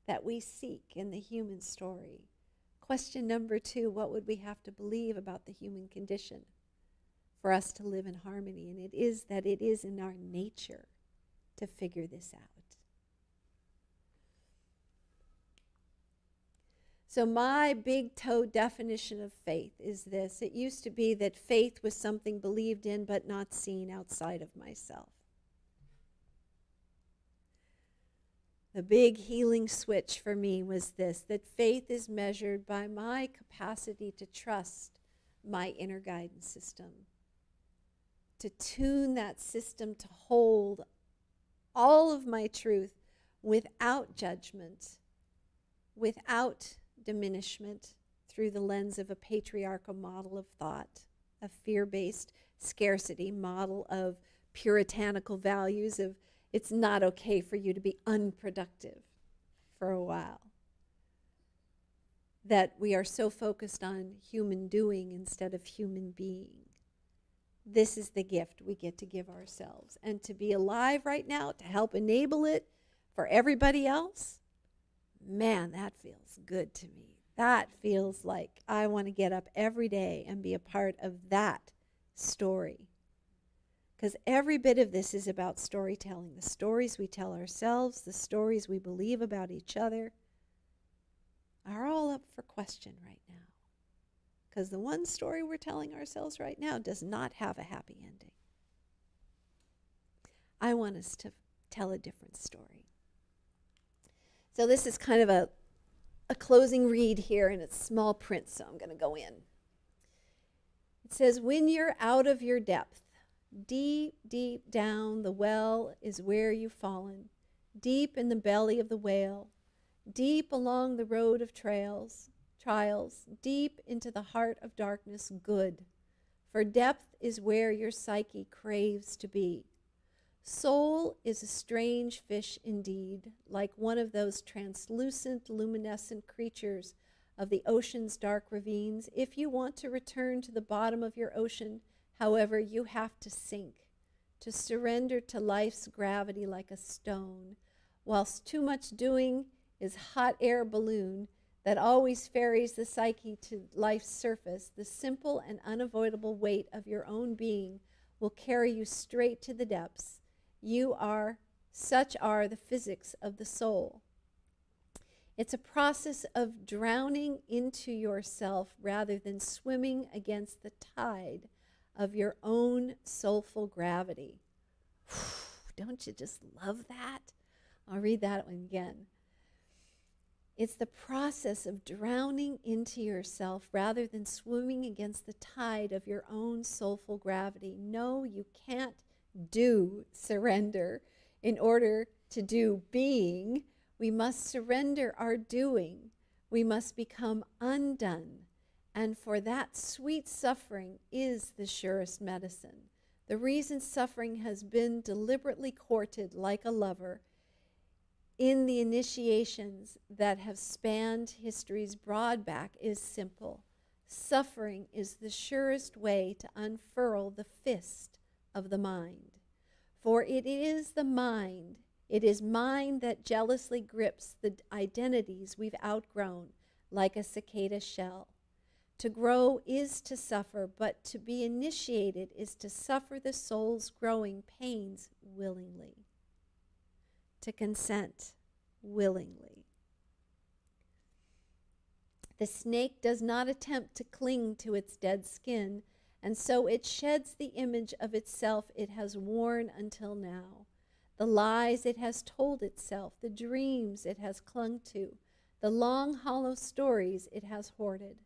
that we seek in the human story. Question number 2, what would we have to believe about the human condition for us to live in harmony? And it is that it is in our nature to figure this out. So my big toe definition of faith is this. It used to be that faith was something believed in but not seen outside of myself. The big healing switch for me was this, that faith is measured by my capacity to trust my inner guidance system, to tune that system to hold all of my truth without judgment, without diminishment, through the lens of a patriarchal model of thought, a fear-based scarcity model of puritanical values of it's not okay for you to be unproductive for a while. That we are so focused on human doing instead of human being. This is the gift we get to give ourselves. And to be alive right now, to help enable it for everybody else, man, that feels good to me. That feels like I want to get up every day and be a part of that story. Because every bit of this is about storytelling. The stories we tell ourselves, the stories we believe about each other are all up for question right now. Because the one story we're telling ourselves right now does not have a happy ending. I want us to tell a different story. So this is kind of a closing read here, and it's small print, so I'm going to go in. It says, when you're out of your depth, deep, deep down the well is where you've fallen, deep in the belly of the whale, deep along the road of trials, deep into the heart of darkness, good. For depth is where your psyche craves to be. Soul is a strange fish indeed, like one of those translucent, luminescent creatures of the ocean's dark ravines. If you want to return to the bottom of your ocean, however, you have to sink, to surrender to life's gravity like a stone, whilst too much doing is hot air balloon that always ferries the psyche to life's surface. The simple and unavoidable weight of your own being will carry you straight to the depths. Such are the physics of the soul. It's a process of drowning into yourself rather than swimming against the tide of your own soulful gravity. Don't you just love that? I'll read that one again. It's the process of drowning into yourself rather than swimming against the tide of your own soulful gravity. No, you can't do surrender in order to do being, we must surrender our doing. We must become undone. And for that, sweet suffering is the surest medicine. The reason suffering has been deliberately courted like a lover in the initiations that have spanned history's broad back is simple. Suffering is the surest way to unfurl the fist of the mind. For it is the mind, it is mind that jealously grips the identities we've outgrown like a cicada shell. To grow is to suffer, but to be initiated is to suffer the soul's growing pains willingly. To consent willingly. The snake does not attempt to cling to its dead skin, and so it sheds the image of itself it has worn until now, the lies it has told itself, the dreams it has clung to, the long, hollow stories it has hoarded.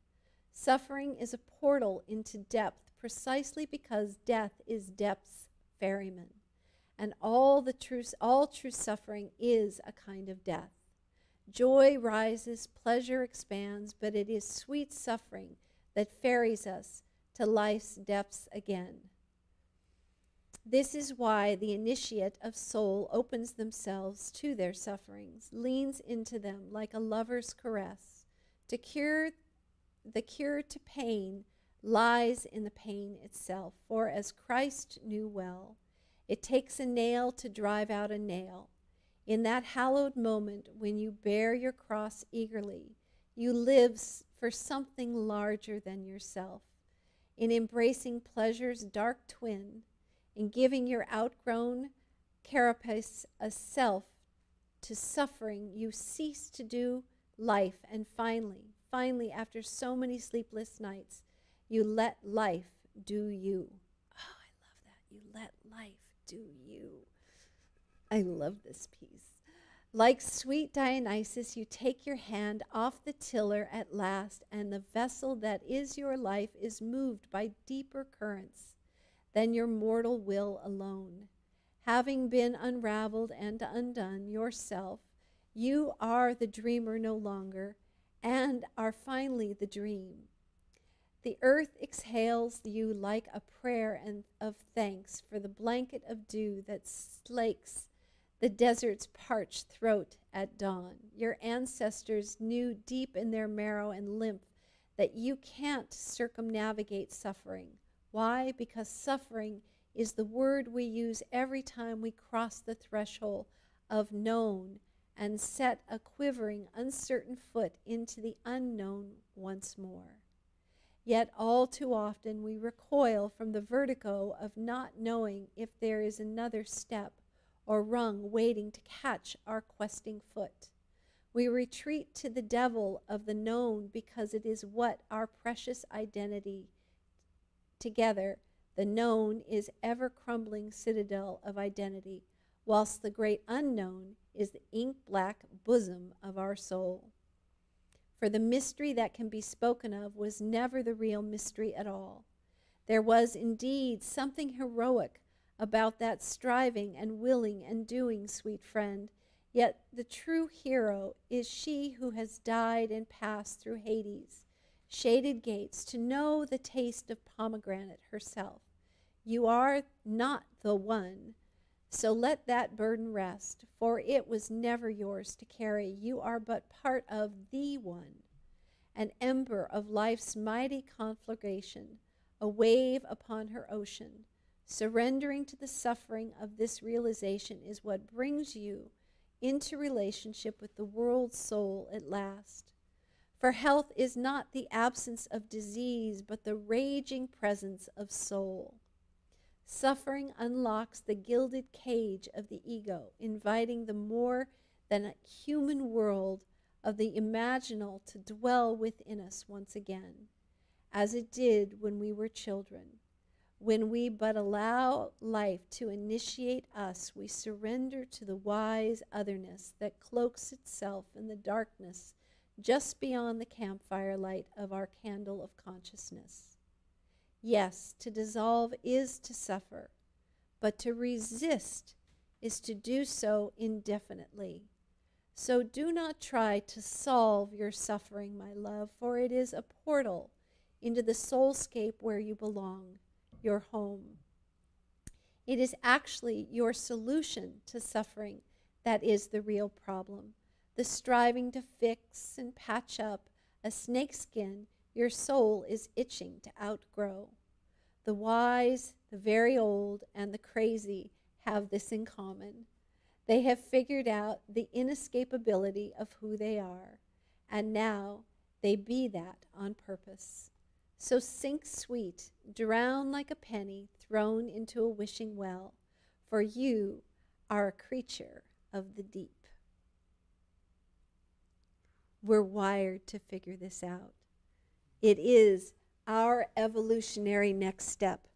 Suffering is a portal into depth precisely because death is depth's ferryman. And all true suffering is a kind of death. Joy rises, pleasure expands, but it is sweet suffering that ferries us to life's depths again. This is why the initiate of soul opens themselves to their sufferings, leans into them like a lover's caress. The cure to pain lies in the pain itself, for as Christ knew well, it takes a nail to drive out a nail. In that hallowed moment when you bear your cross eagerly, you live for something larger than yourself. In embracing pleasure's dark twin, in giving your outgrown carapace a self to suffering, you cease to do life, and finally, after so many sleepless nights, you let life do you. Oh, I love that. You let life do you. I love this piece. Like sweet Dionysus, you take your hand off the tiller at last, and the vessel that is your life is moved by deeper currents than your mortal will alone. Having been unraveled and undone yourself, you are the dreamer no longer, and are finally the dream. The earth exhales you like a prayer of thanks for the blanket of dew that slakes the desert's parched throat at dawn. Your ancestors knew deep in their marrow and lymph that you can't circumnavigate suffering. Why? Because suffering is the word we use every time we cross the threshold of known and set a quivering, uncertain foot into the unknown once more. Yet all too often we recoil from the vertigo of not knowing if there is another step or rung waiting to catch our questing foot. We retreat to the devil of the known because it is what our precious identity together, the known is ever-crumbling citadel of identity, whilst the great unknown is the ink-black bosom of our soul. For the mystery that can be spoken of was never the real mystery at all. There was indeed something heroic about that striving and willing and doing, sweet friend, yet the true hero is she who has died and passed through Hades' shaded gates to know the taste of pomegranate herself. You are not the one, so let that burden rest, for it was never yours to carry. You are but part of the one, an ember of life's mighty conflagration, a wave upon her ocean. Surrendering to the suffering of this realization is what brings you into relationship with the world's soul at last. For health is not the absence of disease, but the raging presence of soul. Suffering unlocks the gilded cage of the ego, inviting the more than a human world of the imaginal to dwell within us once again, as it did when we were children. When we but allow life to initiate us, we surrender to the wise otherness that cloaks itself in the darkness just beyond the campfire light of our candle of consciousness. Yes, to dissolve is to suffer, but to resist is to do so indefinitely. So do not try to solve your suffering, my love, for it is a portal into the soulscape where you belong, your home. It is actually your solution to suffering that is the real problem. The striving to fix and patch up a snakeskin your soul is itching to outgrow. The wise, the very old, and the crazy have this in common. They have figured out the inescapability of who they are, and now they be that on purpose. So sink sweet, drown like a penny thrown into a wishing well, for you are a creature of the deep. We're wired to figure this out. It is our evolutionary next step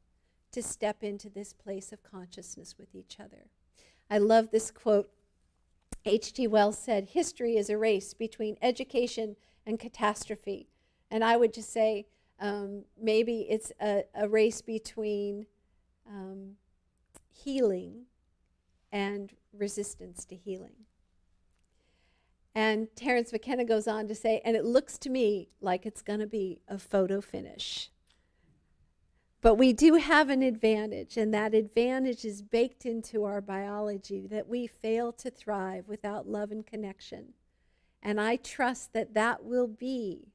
to step into this place of consciousness with each other. I love this quote. H.G. Wells said, "History is a race between education and catastrophe." And I would just say, maybe it's a race between healing and resistance to healing. And Terence McKenna goes on to say, and it looks to me like it's going to be a photo finish. But we do have an advantage, and that advantage is baked into our biology, that we fail to thrive without love and connection. And I trust that that will be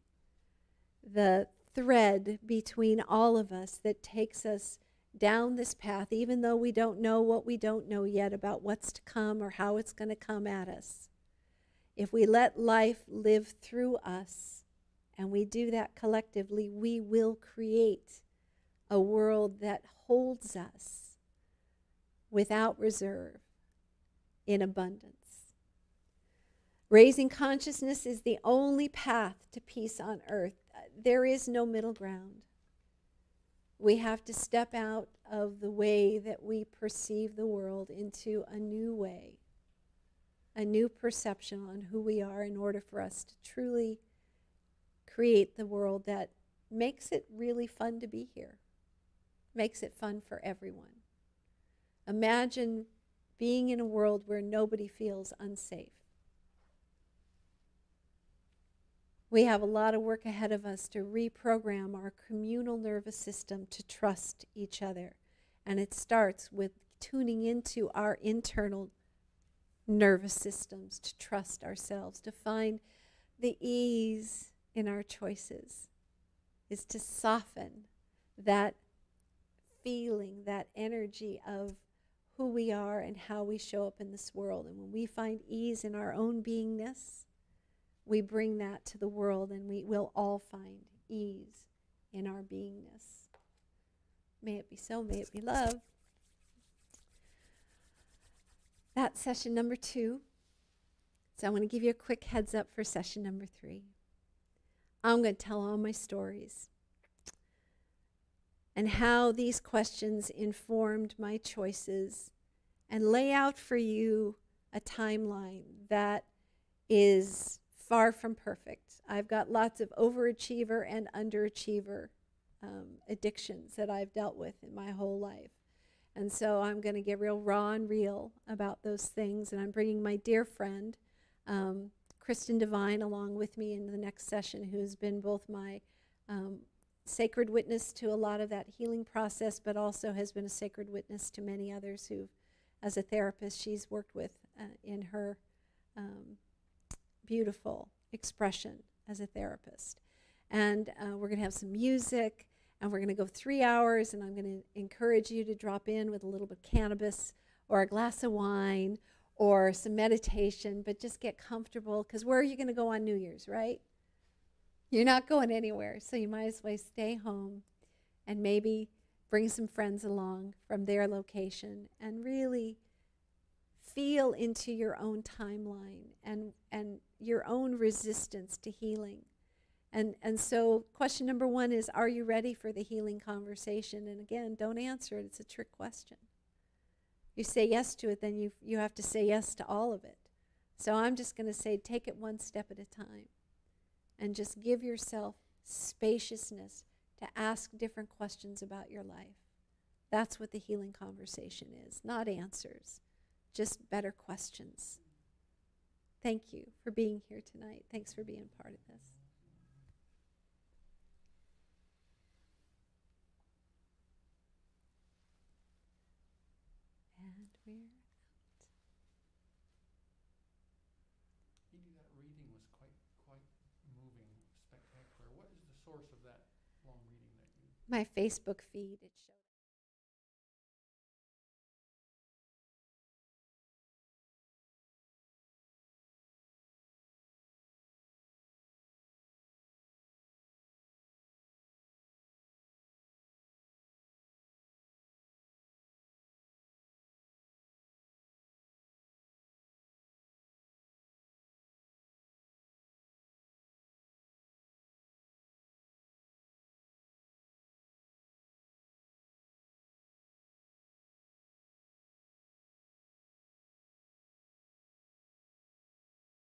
the thread between all of us that takes us down this path, even though we don't know what we don't know yet about what's to come or how it's going to come at us. If we let life live through us, and we do that collectively, we will create a world that holds us without reserve, in abundance. Raising consciousness is the only path to peace on earth. There is no middle ground. We have to step out of the way that we perceive the world into a new way, a new perception on who we are, in order for us to truly create the world that makes it really fun to be here, makes it fun for everyone. Imagine being in a world where nobody feels unsafe. We have a lot of work ahead of us to reprogram our communal nervous system to trust each other. And it starts with tuning into our internal nervous systems, to trust ourselves, to find the ease in our choices, is to soften that feeling, that energy of who we are and how we show up in this world. And when we find ease in our own beingness, we bring that to the world, and we will all find ease in our beingness. May it be so, may it be love. That's session number 2. So I'm going to give you a quick heads up for session number 3. I'm going to tell all my stories and how these questions informed my choices, and lay out for you a timeline that is far from perfect. I've got lots of overachiever and underachiever addictions that I've dealt with in my whole life. And so I'm going to get real raw and real about those things. And I'm bringing my dear friend, Kristen Devine, along with me in the next session, who's been both my sacred witness to a lot of that healing process, but also has been a sacred witness to many others who, as a therapist, she's worked with in her beautiful expression as a therapist. And we're going to have some music, and we're going to go 3 hours, and I'm going to encourage you to drop in with a little bit of cannabis or a glass of wine or some meditation, but just get comfortable, because where are you going to go on New Year's, right? You're not going anywhere, so you might as well stay home and maybe bring some friends along from their location and really feel into your own timeline and your own resistance to healing. And so question number 1 is, are you ready for the healing conversation? And again, don't answer it. It's a trick question. You say yes to it, then you have to say yes to all of it. So I'm just going to say, take it one step at a time. And just give yourself spaciousness to ask different questions about your life. That's what the healing conversation is, not answers. just better questions. Thank you for being here tonight. Thanks for being part of this. And we're out. Edie, that reading was quite moving, spectacular. What is the source of that long reading that you? My Facebook feed, it showed.